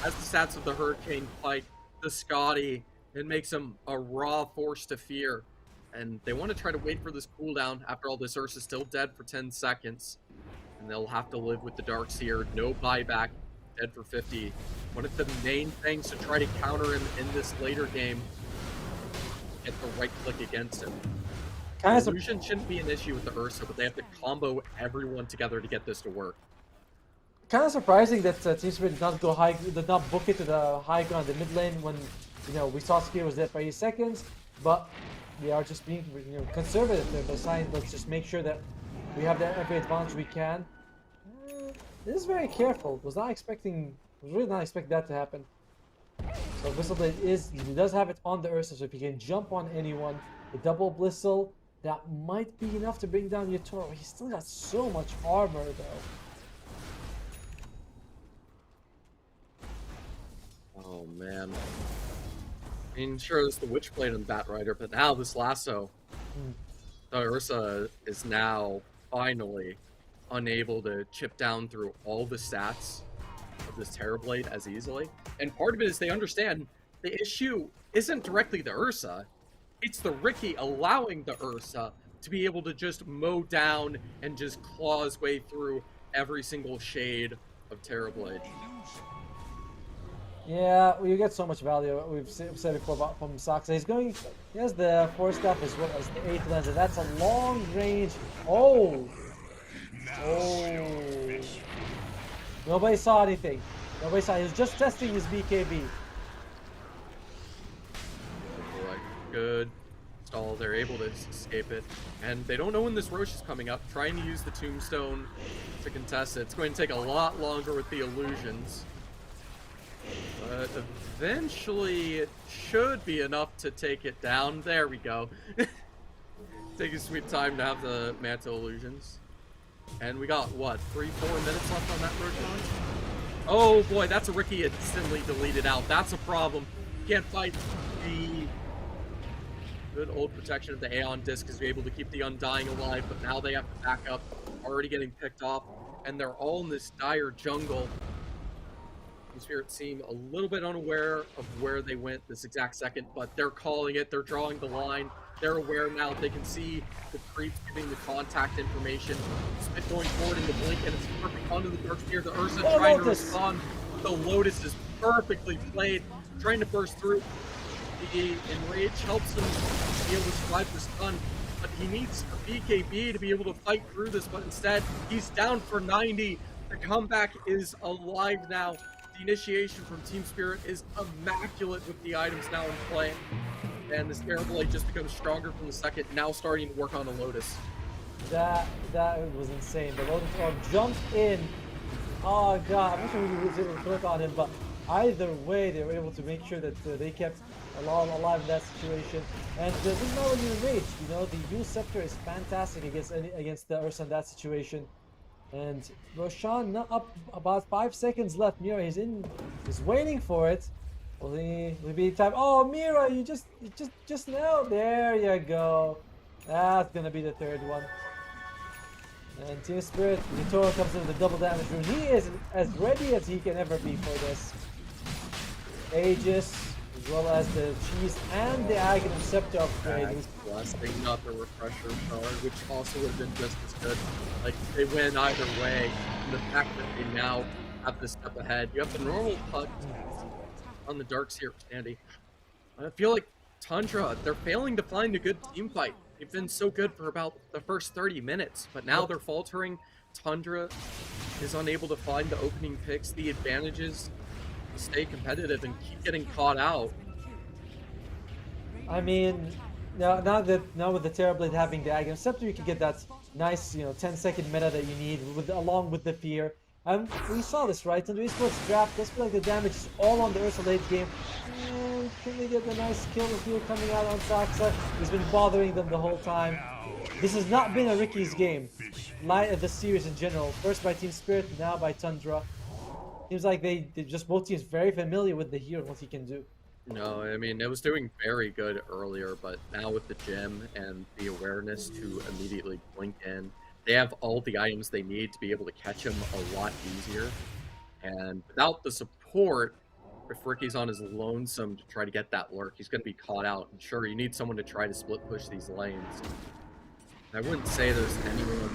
As the stats of the Hurricane fight the Scotty, it makes him a raw force to fear, and they want to try to wait for this cooldown. After all, this Ursa's still dead for 10 seconds, and they'll have to live with the Darkseer. No buyback. Dead for 50. One of the main things to try to counter him in this later game, get the right click against him. Illusion shouldn't be an issue with the Ursa, but they have to combo everyone together to get this to work. Kind of surprising that Team Spirit did not go high, did not book it to the high ground, the mid lane when we saw Skier was dead for 8 seconds, but they are just being conservative. They're deciding, let's just make sure that we have the every advantage we can. This is very careful. Was really not expecting that to happen. But Whistleblade he does have it on the Ursa, so if he can jump on anyone, the double Blistle, that might be enough to bring down Yatoro. He's still got so much armor though. Oh man. I mean, sure, there's the Witchblade and Bat Rider, but now this lasso. The Ursa is now finally unable to chip down through all the stats of this Terrorblade as easily. And part of it is they understand the issue isn't directly the Ursa, it's the Riki allowing the Ursa to be able to just mow down and just claw his way through every single shade of Terrorblade. Yeah, well, you get so much value. We've said before about from Saksa. He has the 4-staff as well as the 8th lens, and that's a long range. Oh! Oh! Nobody saw anything. Nobody saw. He was just testing his BKB. Good stall. They're able to escape it, and they don't know when this Roche is coming up. Trying to use the Tombstone to contest it. It's going to take a lot longer with the illusions. But eventually it should be enough to take it down. There we go. Take a sweet time to have the Manta illusions. And we got, what, 3-4 minutes left on that Rochon? Oh boy, that's a Riki instantly deleted out. That's a problem. Can't fight the good old protection of the Aeon Disc is able to keep the Undying alive, but now they have to back up. Already getting picked off, and they're all in this dire jungle. Spirit seem a little bit unaware of where they went this exact second, but they're calling it. They're drawing the line. They're aware now. They can see the creeps giving the contact information. Smith going forward in the blink, and it's perfect onto the Dark Spear. The Ursa trying to respond. The Lotus is perfectly played, trying to burst through. The Enrage helps him be able to survive the stun, but he needs a BKB to be able to fight through this, but instead, he's down for 90. The comeback is alive now. The initiation from Team Spirit is immaculate with the items now in play. And this Terrorblade just becomes stronger from the second, now starting to work on the Lotus. That was insane. The Lotus Orb jumped in. Oh god, I'm not sure who was able to click on him, but either way, they were able to make sure that they kept alive in that situation. And this is not really rage. You know, the Yule Scepter is fantastic against the Ursa in that situation. And Roshan not up about 5 seconds left. Mira he's waiting for it. Will he be time? Oh Mira, you just now. There you go. That's gonna be the third one. And Team Spirit, Yatoro comes in with the double damage rune. He is as ready as he can ever be for this. Aegis, as well as the cheese and the Aghanim Scepter upgrade. Blessing, not the refresher card, which also would have been just as good. Like, they win either way. And the fact that they now have this step ahead. You have the normal putt on the Darks here, Andy. I feel like Tundra, they're failing to find a good team fight. They've been so good for about the first 30 minutes, but now they're faltering. Tundra is unable to find the opening picks, the advantages to stay competitive and keep getting caught out. I mean, now with the Terrorblade having the Aghanim Scepter, you can get that nice, 10-second meta that you need along with the fear. And we saw this, right? Tundra Esports draft, does feel like the damage is all on the Ursa late game. And can they get the nice kill with fear coming out on Saksa? He's been bothering them the whole time. This has not been a Riki's game. The series in general. First by Team Spirit, now by Tundra. Seems like they just both teams very familiar with the hero and what he can do. No, I mean, it was doing very good earlier, but now with the gem and the awareness to immediately blink in, they have all the items they need to be able to catch him a lot easier. And without the support, if Riki's on his lonesome to try to get that lurk, he's going to be caught out. And sure, you need someone to try to split push these lanes. I wouldn't say there's anyone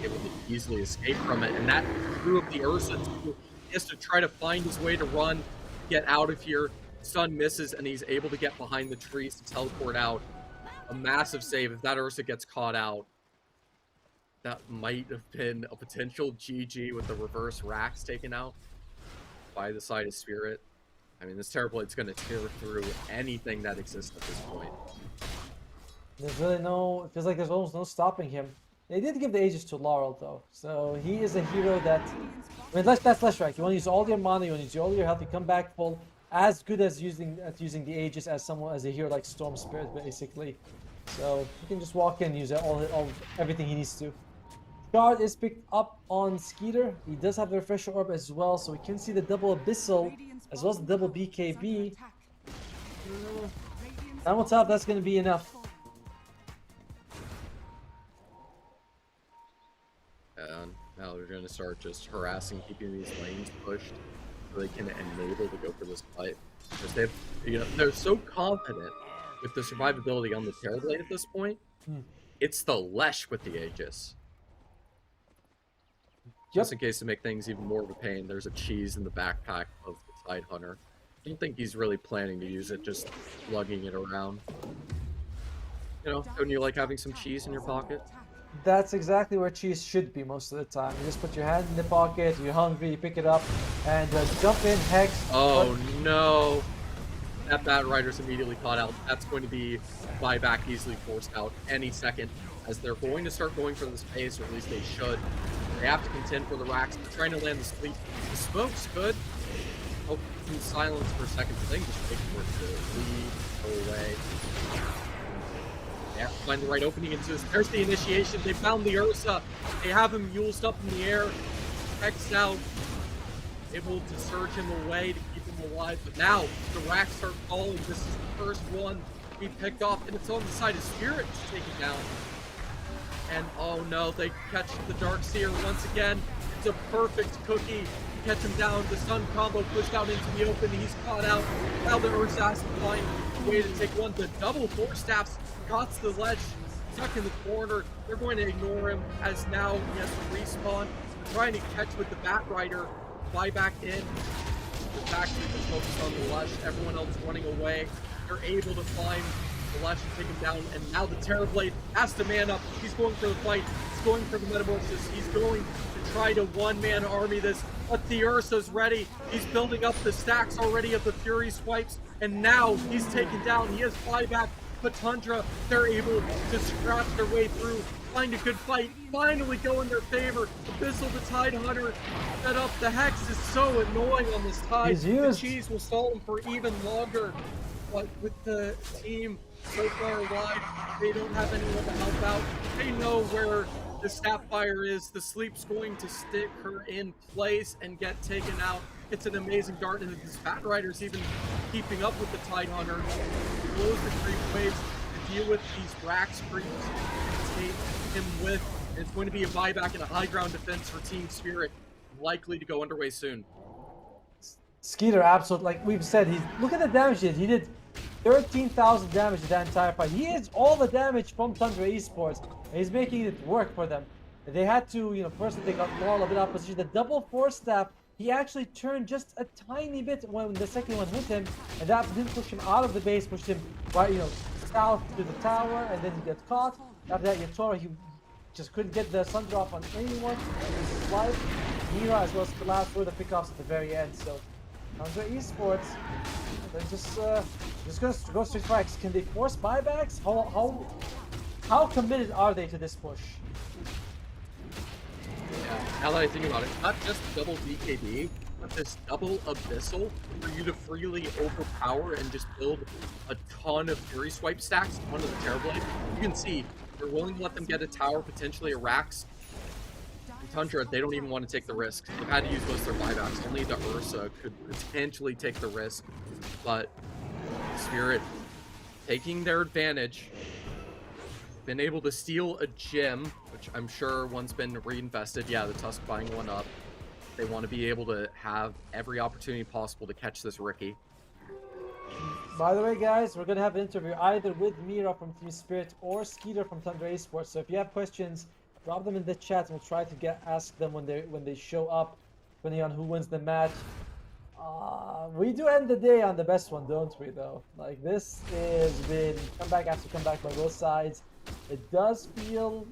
able to easily escape from it, and that threw up the Ursa too. He has to try to find his way to run, get out of here. Sun misses, and he's able to get behind the trees to teleport out. A massive save. If that Ursa gets caught out, that might have been a potential GG with the reverse racks taken out by the side of Spirit. I mean, this Terrorblade's going to tear through anything that exists at this point. There's really it feels like there's almost no stopping him. They did give the Aegis to Laurel though, so he is a hero that, I mean, that's less right. You want to use all your mana, you want to use all your health, you come back full. as good as using the Aegis as a hero like Storm Spirit, basically. So he can just walk in and use everything he needs to. Shard is picked up on Skeeter. He does have the Refresher Orb as well, so we can see the double Abyssal as well as the double BKB. Time will tell if that's going to be enough. And now they're going to start just harassing, keeping these lanes pushed so they can enable to go for this fight. Because they're so confident with the survivability on the Terrorblade at this point. It's the Lesh with the Aegis. Just in case to make things even more of a pain, there's a cheese in the backpack of the Tidehunter. I don't think he's really planning to use it, just lugging it around. You know, don't you like having some cheese in your pocket? That's exactly where cheese should be most of the time. You just put your hand in the pocket, you're hungry, you pick it up, and jump in, Hex. Oh no! That Batrider's immediately caught out. That's going to be buyback easily forced out any second, as they're going to start going for the space, or at least they should. They have to contend for the racks. They're trying to land the sleep. The smoke's good. Oh, in silence for a second. I think just wait for it to lead away. They have to find the right opening into this. There's the initiation. They found the Ursa. They have him mulesed up in the air. Hexed out. Able to surge him away to keep him alive. But now the racks start falling. This is the first one we picked off, and it's on the side of Spirit to take it down. And oh no, they catch the Darkseer once again. It's a perfect cookie. Catch him down. The stun combo pushed out into the open. He's caught out. Now the Ursa has to find a way to take one. The double Force Staffs got to the ledge, stuck in the corner. They're going to ignore him as now he has to respawn. They're trying to catch with the Batrider. Fly back in. The back is focused on the Lush. Everyone else running away. They're able to find the Lush and take him down. And now the Terrorblade has to man up. He's going for the fight. He's going for the Metamorphosis. He's going to try to one-man army this. But the Ursa's ready. He's building up the stacks already of the Fury swipes. And now he's taken down. He has flyback. But Tundra, they're able to scratch their way through. Find a good fight, finally go in their favor. Abyssal the Tidehunter set up. The Hex is so annoying on this Tide. The cheese will stall him for even longer. But with the team so far alive, they don't have anyone to help out. They know where the Sapphire is. The Sleep's going to stick her in place and get taken out. It's an amazing dart, and this Batrider's even keeping up with the Tidehunter. He blows the creep waves to deal with these racks creeps and take him with. And it's going to be a buyback and a high ground defense for Team Spirit, likely to go underway soon. Skeeter, absolutely. Like we've said, look at the damage he did. He did 13,000 damage to that entire fight. He hits all the damage from Tundra Esports, and he's making it work for them. They had to, first they got Laurel a bit out of position. The double Force Staff, he actually turned just a tiny bit when the second one hit him, and that didn't push him out of the base, pushed him right, south to the tower, and then he gets caught. After that, Yatora, he just couldn't get the sun drop on anyone. His life, Mira, as well as Collapse were the pickoffs at the very end. So, Tundra Esports, they're just gonna go straight for X. Can they force buybacks? How committed are they to this push? Yeah, now that I think about it, not just double BKB, but this double Abyssal for you to freely overpower and just build a ton of Fury Swipe stacks onto the Terrorblade. You can see they're willing to let them get a tower, potentially a Rax. In Tundra, they don't even want to take the risk. They've had to use most of their buybacks. Only the Ursa could potentially take the risk, but Spirit taking their advantage. Been able to steal a gem, which I'm sure once been reinvested. Yeah, the Tusk buying one up. They want to be able to have every opportunity possible to catch this Riki. By the way, guys, we're gonna have an interview either with Mira from Team Spirit or Skeeter from Tundra Esports. So if you have questions, drop them in the chat, and we'll try to ask them when they show up, depending on who wins the match. We do end the day on the best one, don't we? Though, like this has been comeback after comeback by both sides. It does feel,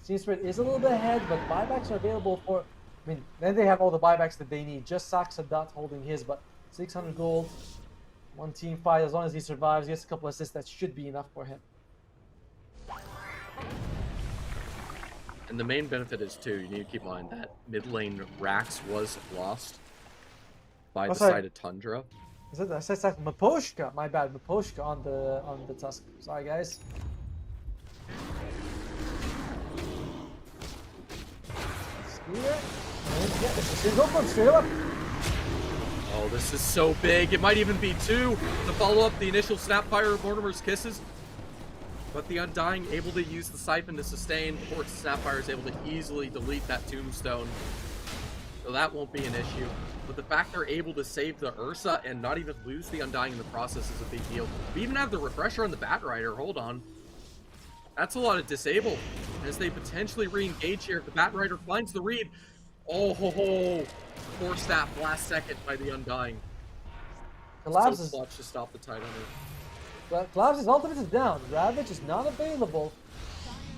Team Spirit is a little bit ahead, but buybacks are available for, then they have all the buybacks that they need. Just Saxadot holding his, but 600 gold, one team fight, as long as he survives, gets a couple assists, that should be enough for him. And the main benefit is, too, you need to keep in mind that mid lane Rax was lost by the side of Tundra. I said Maposhka. My bad, Maposhka on the Tusk. Sorry, guys. Yeah, this is go for him straight up. Oh, this is so big. It might even be 2 to follow up the initial Snapfire of Mortimer's Kisses. But the Undying able to use the Siphon to sustain. Of course, Snapfire is able to easily delete that Tombstone. So that won't be an issue. But the fact they're able to save the Ursa and not even lose the Undying in the process is a big deal. We even have the Refresher on the Batrider. Hold on. That's a lot of disable. As they potentially re-engage here, if the Batrider finds the read. Oh, ho, ho. Force that last second by the Undying. Collapses. So clutch to stop the Tidehunter. But Collapse's ultimate is down. Ravage is not available.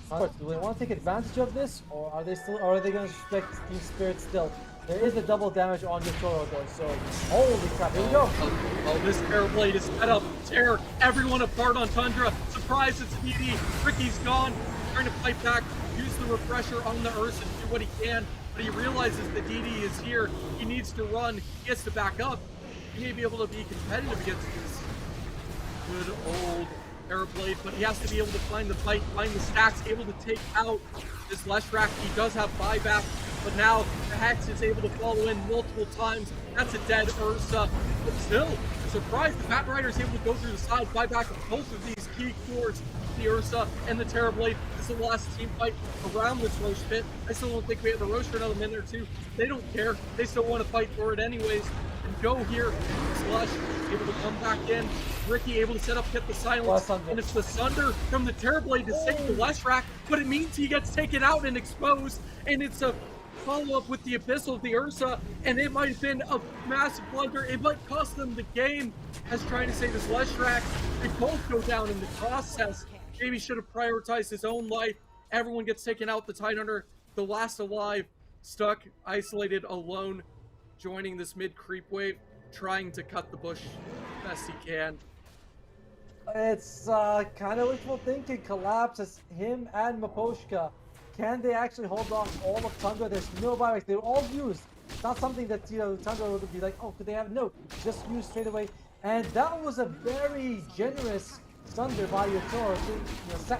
Do they want to take advantage of this, or are they going to respect Team Spirit still? There is the double damage on your Toro though, so holy crap! Here we go. Oh, this Terrorblade is set up. Tear everyone apart on Tundra. Surprise! It's DD. Ricky's gone. Trying to fight back. Use the refresher on the Ursa to do what he can, but he realizes the DD is here. He needs to run. He has to back up. He may be able to be competitive against this good old Terrorblade, but he has to be able to find the fight, find the stacks, able to take out this Leshrac. He does have buyback, but now the Hex is able to follow in multiple times. That's a dead Ursa, but still, surprise, the Batrider is able to go through the side, buyback of both of these key cores, the Ursa and the Terrorblade. This is the last team fight around this Roche pit. I still don't think we have the Roche for another minute or two. They don't care. They still want to fight for it anyways. And go here. Slush able to come back in. Ricky able to set up, hit the silence. And it's the Sunder from the Terrorblade to save the Leshrac, but it means he gets taken out and exposed. And it's a follow-up with the Abyssal of the Ursa, and it might have been a massive blunder. It might cost them the game as trying to save this Leshrac. They both go down in the process. Maybe should have prioritized his own life. Everyone gets taken out. The Tidehunter, the last alive, stuck, isolated, alone, joining this mid creep wave, trying to cut the bush best he can. It's kind of wishful thinking. Collapses him and Maposhka. Can they actually hold on all of Tundra? There's no buybacks. They were all used. It's not something that, you know, Tundra would be like, oh, could they have? No, just used straight away. And that was a very generous Sunder by your Toro,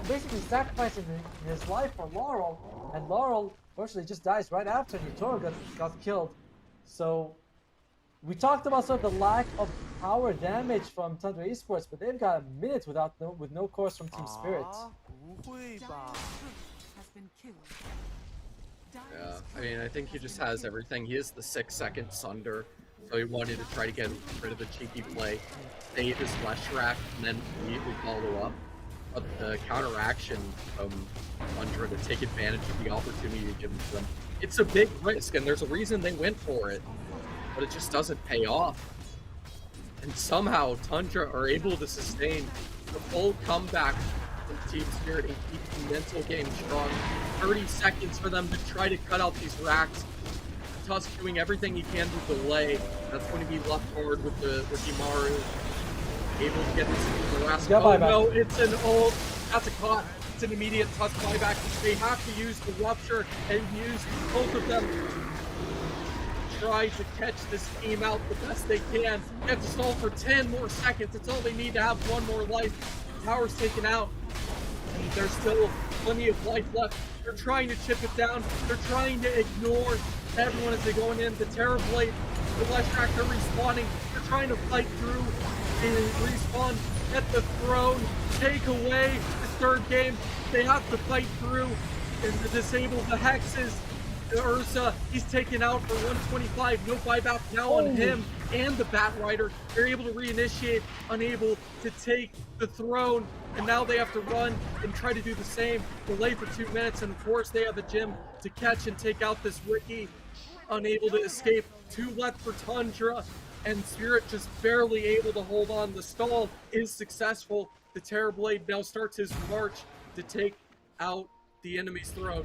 basically sacrificing his life for Laurel, and Laurel fortunately just dies right after your Toro got killed. So we talked about sort of the lack of power damage from Tundra Esports, but they've got a minute with no cores from Team Spirit. Yeah, I mean, I think he just has everything. He is the 6-second Sunder, so he wanted to try to get rid of the cheeky play, save his Leshrac, and then immediately follow up. But the counteraction from Tundra to take advantage of the opportunity given to them, it's a big risk, and there's a reason they went for it, but it just doesn't pay off. And somehow Tundra are able to sustain the full comeback from Team Spirit and keep the mental game strong. 30 seconds for them to try to cut out these racks. Tusk doing everything he can to delay. That's going to be left hard with the Imaru. Able to get this into the last. Oh no, it's an ult. That's a caught. It's an immediate Tusk buyback. They have to use the rupture and use both of them. Try to catch this team out the best they can. They have to stall for 10 more seconds. It's all they need to have one more life. Power's taken out. And there's still plenty of life left. They're trying to chip it down. They're trying to ignore everyone as they're going in. The Terrorblade, the Leshrac, they're respawning. They're trying to fight through and respawn, get the throne, take away the third game. They have to fight through and to disable the Hexes. The Ursa, he's taken out for 125. No buyback now on him and the Batrider. They're able to reinitiate, unable to take the throne. And now they have to run and try to do the same. Delay for 2 minutes, and of course they have a gym to catch and take out this Ricky. Unable to escape. 2 left for Tundra, and Spirit just barely able to hold on. The stall is successful. The Terrorblade now starts his march to take out the enemy's throne.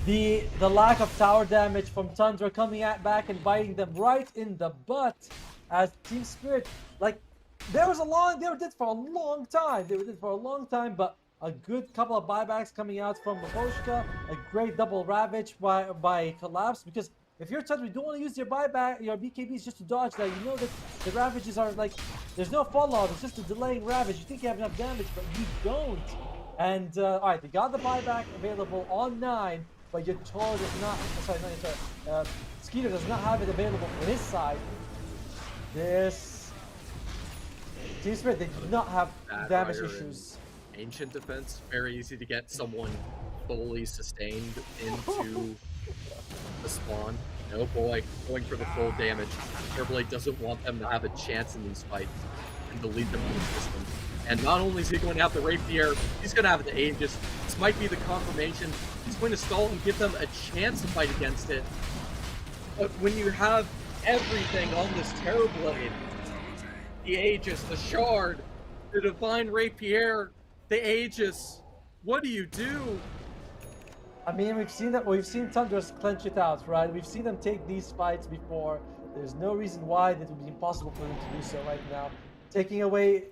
The lack of tower damage from Tundra coming back and biting them right in the butt as Team Spirit, like, they were did for a long time, but a good couple of buybacks coming out from Maposhka, a great double ravage by Collapse, because If you're Tundra, you don't want to use your buyback, your BKBs just to dodge that. You know that the ravages are like, there's no fallout, it's just a delaying ravage. You think you have enough damage, but you don't. And alright, they got the buyback available on 9, but your Toro does not, sorry, not your Toro, Skeeter does not have it available for his side. This Team Spirit, they do not have damage issues. Ancient defense, very easy to get someone fully sustained into the spawn. Oh boy, going for the full damage. Terrorblade doesn't want them to have a chance in these fights and to lead them on the system. And not only is he going to have the Rapier, he's going to have the Aegis. This might be the confirmation. He's going to stall and give them a chance to fight against it. But when you have everything on this Terrorblade, the Aegis, the Shard, the Divine Rapier, the Aegis, what do you do? I mean, we've seen Tundras clench it out, right? We've seen them take these fights before. There's no reason why it would be impossible for them to do so right now. Taking away,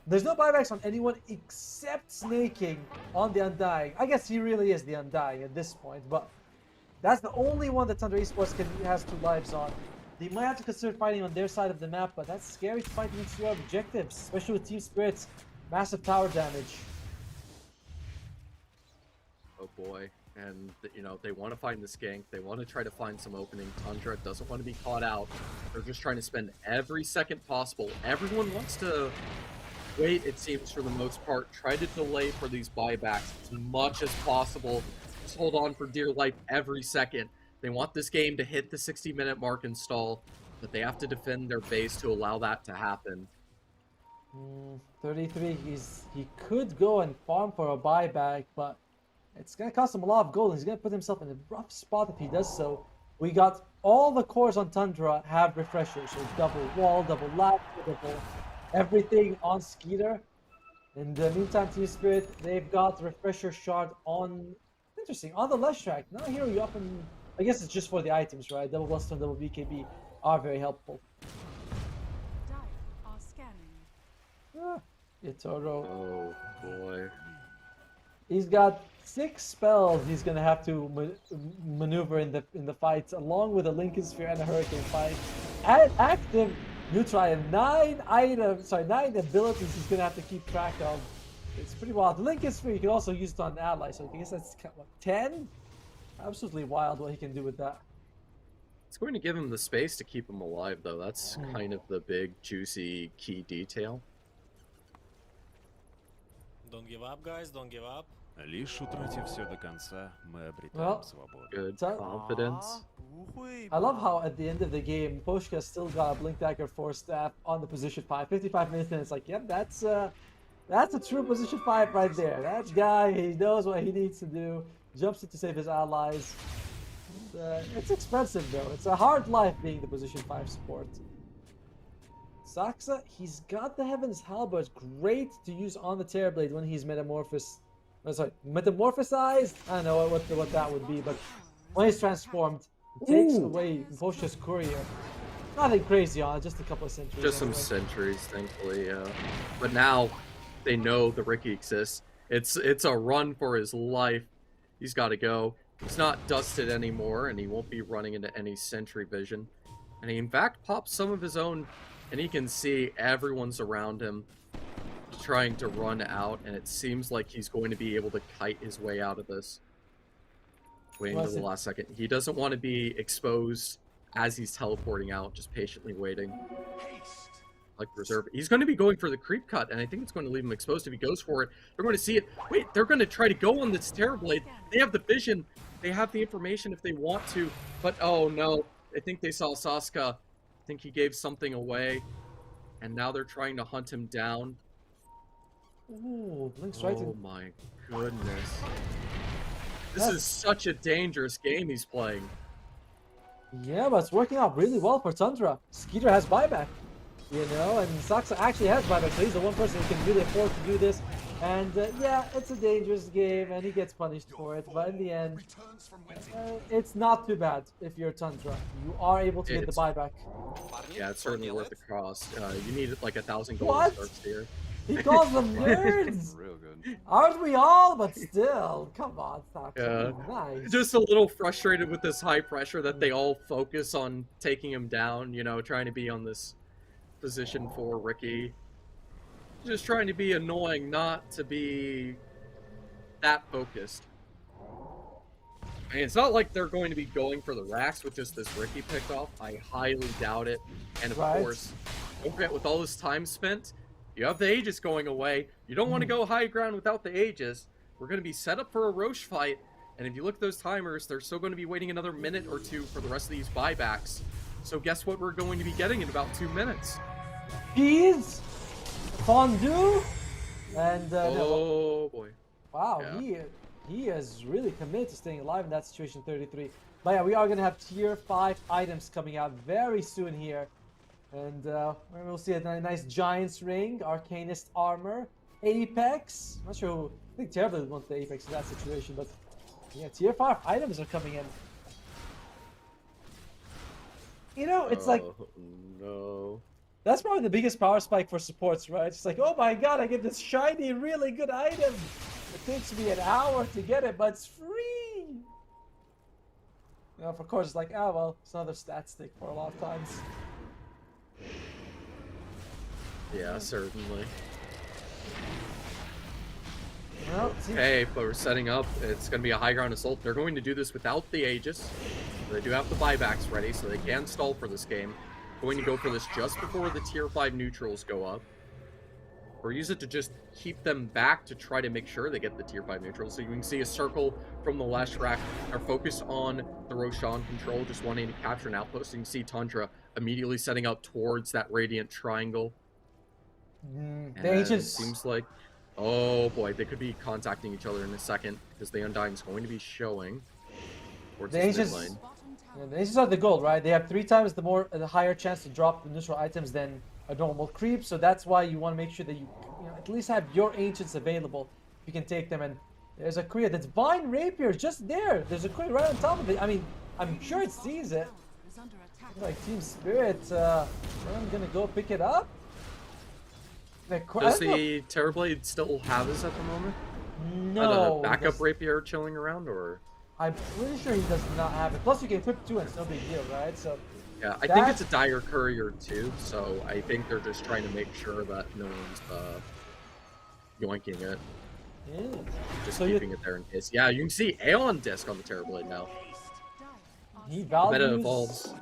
there's no buybacks on anyone except Snaking on the Undying. I guess he really is the Undying at this point, but that's the only one that Tundra Esports has 2 lives on. They might have to consider fighting on their side of the map, but that's scary to fight against your objectives, especially with Team Spirit's massive tower damage. Oh boy. And, you know, they want to find the gank. They want to try to find some opening. Tundra doesn't want to be caught out. They're just trying to spend every second possible. Everyone wants to wait, it seems, for the most part. Try to delay for these buybacks as much as possible. Just hold on for dear life every second. They want this game to hit the 60-minute mark and stall, but they have to defend their base to allow that to happen. 33, he could go and farm for a buyback, but it's going to cost him a lot of gold. He's going to put himself in a rough spot if he does so. We got all the cores on Tundra have refreshers, so double wall, double lap, double everything on Skeeter. In the meantime, Team Spirit, they've got refresher shard on, interesting, on the left track. Now here you up and, I guess it's just for the items, right? Double Buster and double BKB are very helpful. Itoro. Oh boy. He's got 6 spells he's gonna have to maneuver in the fights, along with a Lincoln Sphere and a Hurricane fight. And active neutral and 9 abilities he's gonna have to keep track of. It's pretty wild. The Lincoln Sphere you can also use it on an ally, so I guess that's what, 10? Absolutely wild what he can do with that. It's going to give him the space to keep him alive, though. That's kind of the big, juicy, key detail. Don't give up, guys, don't give up. Лишь утратив все до конца, мы обретаем свободу. Good confidence. I love how at the end of the game, Poshka still got a Blink Dagger 4 staff on the position 5. 55 minutes and it's like, yep, that's a true position 5 right there. That guy, he knows what he needs to do. Jumps in to save his allies. And, it's expensive though. It's a hard life being the position 5 support. Saksa, he's got the Heaven's Halberd. Great to use on the Terrorblade when he's metamorphosized. I don't know what that would be, but when he's transformed, it takes away Poshka's courier. Nothing crazy on it, just a couple of sentries. Just some sentries, thankfully, yeah. But now they know the Ricky exists. It's a run for his life. He's got to go. He's not dusted anymore, and he won't be running into any sentry vision. And he, in fact, pops some of his own, and he can see everyone's around him trying to run out, and it seems like he's going to be able to kite his way out of this. Waiting to the last second. He doesn't want to be exposed as he's teleporting out, just patiently waiting. Like reserve. He's going to be going for the creep cut, and I think it's going to leave him exposed if he goes for it. They're going to see it. Wait, they're going to try to go on this Terrorblade. They have the vision. They have the information if they want to, but oh no. I think they saw Saska. I think he gave something away, and now they're trying to hunt him down. Ooh, Blink's right. Oh my goodness. This is such a dangerous game he's playing. Yeah, but it's working out really well for Tundra. Skeeter has buyback, you know, and Saksa actually has buyback, so he's the one person who can really afford to do this. And yeah, it's a dangerous game, and he gets punished for it. But in the end, it's not too bad if you're Tundra. You are able to get the buyback. Yeah, it's certainly worth the cost. You need like 1,000 gold to start here. He calls them nerds. Real good. Aren't we all? But still, come on, Fox. Yeah. Nice. Just a little frustrated with this high pressure that they all focus on taking him down, you know, trying to be on this position for Ricky. Just trying to be annoying, not to be that focused. I mean, it's not like they're going to be going for the racks with just this Ricky picked off. I highly doubt it. And of course, don't forget, with all this time spent, you have the Aegis going away. You don't want to go high ground without the Aegis. We're going to be set up for a Roche fight. And if you look at those timers, they're still going to be waiting another minute or two for the rest of these buybacks. So guess what we're going to be getting in about 2 minutes? Cheese, fondue, and Oh boy. wow, Yeah. he is really committed to staying alive in that situation. 33. But yeah, we are gonna have tier 5 items coming out very soon here, and we'll see a nice Giant's Ring, Arcanist armor, Apex. Not sure who. I think Terrible wants the Apex in that situation, but yeah, tier 5 items are coming in. You know, it's like. Oh, no. That's probably the biggest power spike for supports, right? It's like, oh my god, I get this shiny, really good item. It takes me an hour to get it, but it's free. You know, of course, it's like, oh well, it's another stat stick for a lot of times. Yeah, certainly. Well, see, Okay, but we're setting up. It's going to be a high ground assault. They're going to do this without the Aegis. They do have the buybacks ready, so they can stall for this game. Going to go for this just before the tier 5 neutrals go up. Or use it to just keep them back to try to make sure they get the tier 5 neutrals. So you can see a circle from the last rack. They're focused on the Roshan control, just wanting to capture an outpost. And you can see Tundra immediately setting up towards that Radiant Triangle. the Ancients. Seems like, oh boy, they could be contacting each other in a second because the Undying is going to be showing towards The this mid Ancients. lane. Yeah, the Ancients are the gold, right? They have 3 times the higher chance to drop the neutral items than a normal creep, so that's why you want to make sure that you know, at least have your Ancients available. You can take them, and there's a Korea that's Vine Rapier just there. There's a Korea right on top of it. I mean, I'm sure it sees it. Like Team Spirit, I'm gonna go pick it up. Does the Terrorblade still have this at the moment? No. The backup rapier chilling around, or? I'm pretty sure he does not have it. Plus, you can equip 2 and it's no big deal, right? So. Yeah, I think it's a dire courier too, so I think they're just trying to make sure that no one's yoinking it. Yeah. Just So keeping it there in case. Yeah, you can see Aeon Disc on the Terrorblade now. He The values. meta evolves.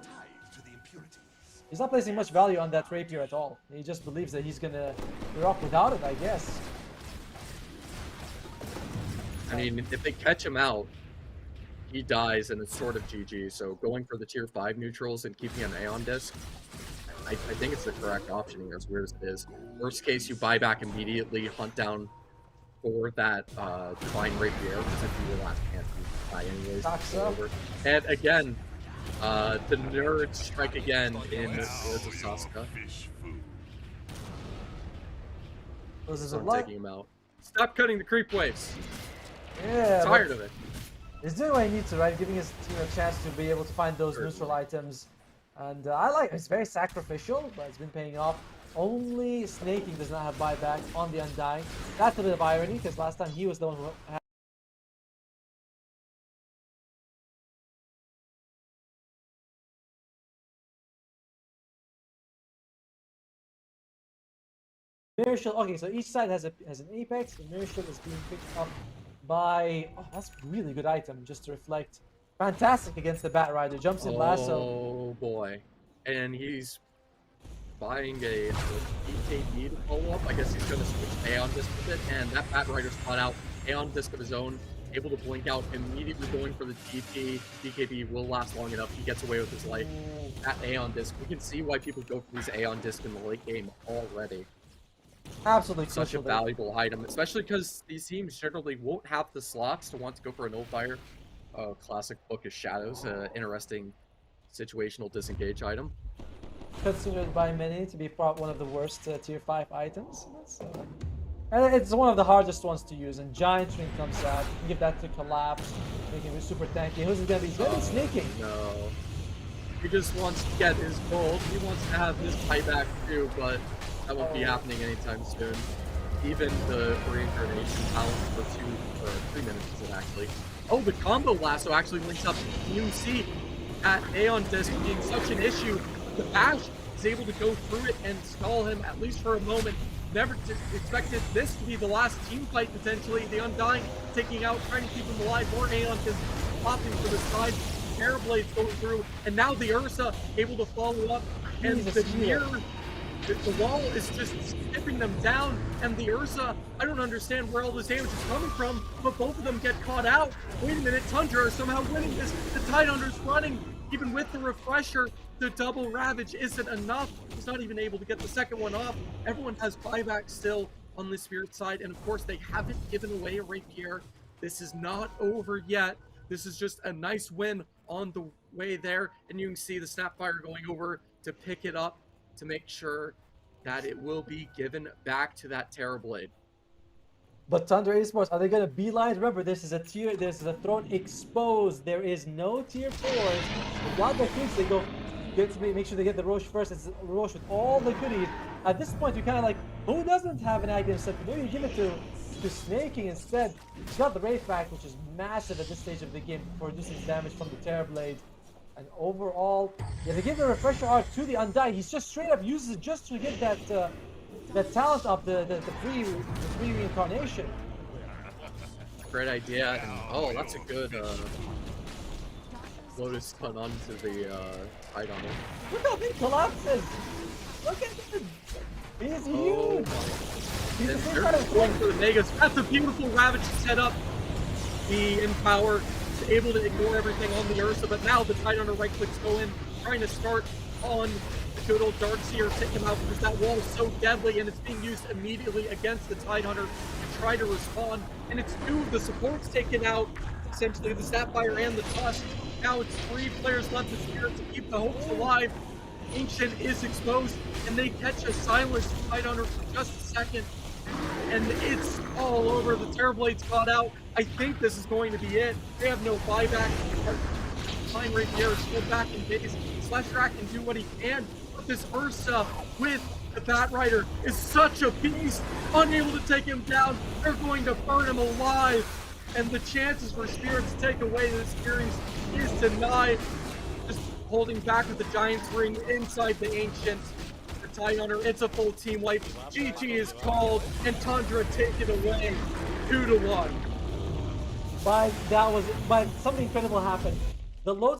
He's not placing much value on that rapier at all. He just believes that he's gonna rock without it, I guess. I mean, if they catch him out, he dies and it's sort of GG. So going for the tier 5 neutrals and keeping an Aeon Disc, I think it's the correct option here, as weird as it is. Worst case, you buy back immediately, hunt down for that Divine Rapier, because if you were last chance, you die anyways. Taxa. And again, the nerds strike again in towards the Sasuke. This is So a I'm lot. taking him out. Stop cutting the creep waves. Yeah. I'm tired of it. He's doing what he needs to, right? Giving his team a chance to be able to find those neutral items. And I like it's very sacrificial, but it's been paying off. Only Snaking does not have buyback on the Undying. That's a bit of irony, because last time he was the one who had. Mirror Shield. Okay, so each side has an apex. The Mirror Shield is being picked up by. Oh, that's a really good item just to reflect. Fantastic against the Bat Rider. Jumps in lasso. Oh boy. And he's buying a DKB to follow up. I guess he's going to switch Aeon Disc with it. And that Bat Rider's caught out. Aeon Disc of his own. Able to blink out. Immediately going for the DP. DKB will last long enough. He gets away with his life. That Aeon Disc. We can see why people go for these Aeon Disc in the late game already. Absolutely Such a crucial there. valuable item. Especially because these teams generally won't have the slots to want to go for an old fire. Classic Book of Shadows. Interesting situational disengage item. Considered by many to be one of the worst tier 5 items. And it's one of the hardest ones to use. And Giant Ring comes out. You can give that to Collapse, making him super tanky. Who's it gonna be? He's gonna be Snaking. No. He just wants to get his gold. He wants to have his buyback too, but that won't be happening anytime soon. even the reincarnation talent for 3 minutes is it actually. Oh, the combo lasso actually links up. You can see at Aeon Disc being such an issue. The Bash is able to go through it and stall him at least for a moment. Never expected this to be the last team fight potentially. The Undying taking out, trying to keep him alive. More Aeon Disc popping to the side. Terrorblades going through, and now the Ursa able to follow up, and the mirror. The wall is just skipping them down, and the Ursa, I don't understand where all this damage is coming from, but both of them get caught out. Wait a minute, Tundra are somehow winning this. The Tidehunter's running, even with the refresher. The double Ravage isn't enough. He's not even able to get the second one off. Everyone has buyback still on the Spirit side, and of course they haven't given away a rapier. This is not over yet. This is just a nice win on the way there, and you can see the Snapfire going over to pick it up to make sure that it will be given back to that Terrorblade. But Tundra Esports, are they going to beeline? Remember, this is a throne exposed. There is no tier 4s. Without the creeps, they go make sure they get the Roche first. It's Roche with all the goodies. At this point, you're kind of like, who doesn't have an Aghanim Scepter? Maybe you give it to Snaking instead. He's got the Wraith Pact, which is massive at this stage of the game for reducing damage from the Terrorblade. And overall, yeah, they give the refresher arc to the Undying. He's just straight up uses it just to get that that talent up, the free reincarnation. Great idea, and oh, that's a good Lotus spun onto the Tidehunter. Look how big collapses! Look at him! He's huge! He's the same kind of going for the Megas. That's a beautiful Ravage setup. The Empower is able to ignore everything on the Ursa, but now the Tidehunter right clicks go in, trying to start on the good old Darkseer, take him out because that wall is so deadly and it's being used immediately against the Tidehunter to try to respond. And it's two of the supports taken out, essentially the Sapphire and the Tusk. Now it's 3 players left of Spirit to keep the hopes alive. Ancient is exposed, and they catch a silenced Tidehunter for just a second. And it's all over. The Terrorblade's caught out. I think this is going to be it. They have no buyback. Fine Rapier is still back in base. Slashrack can do what he can, but this Ursa with the Batrider is such a beast. Unable to take him down. They're going to burn him alive. And the chances for Spirit to take away this series is denied. Just holding back with the Giant's Ring inside the Ancient. The Tidehunter, it's a full team wipe. GG is called, and Tundra take it away 2-1. But something incredible happened. The load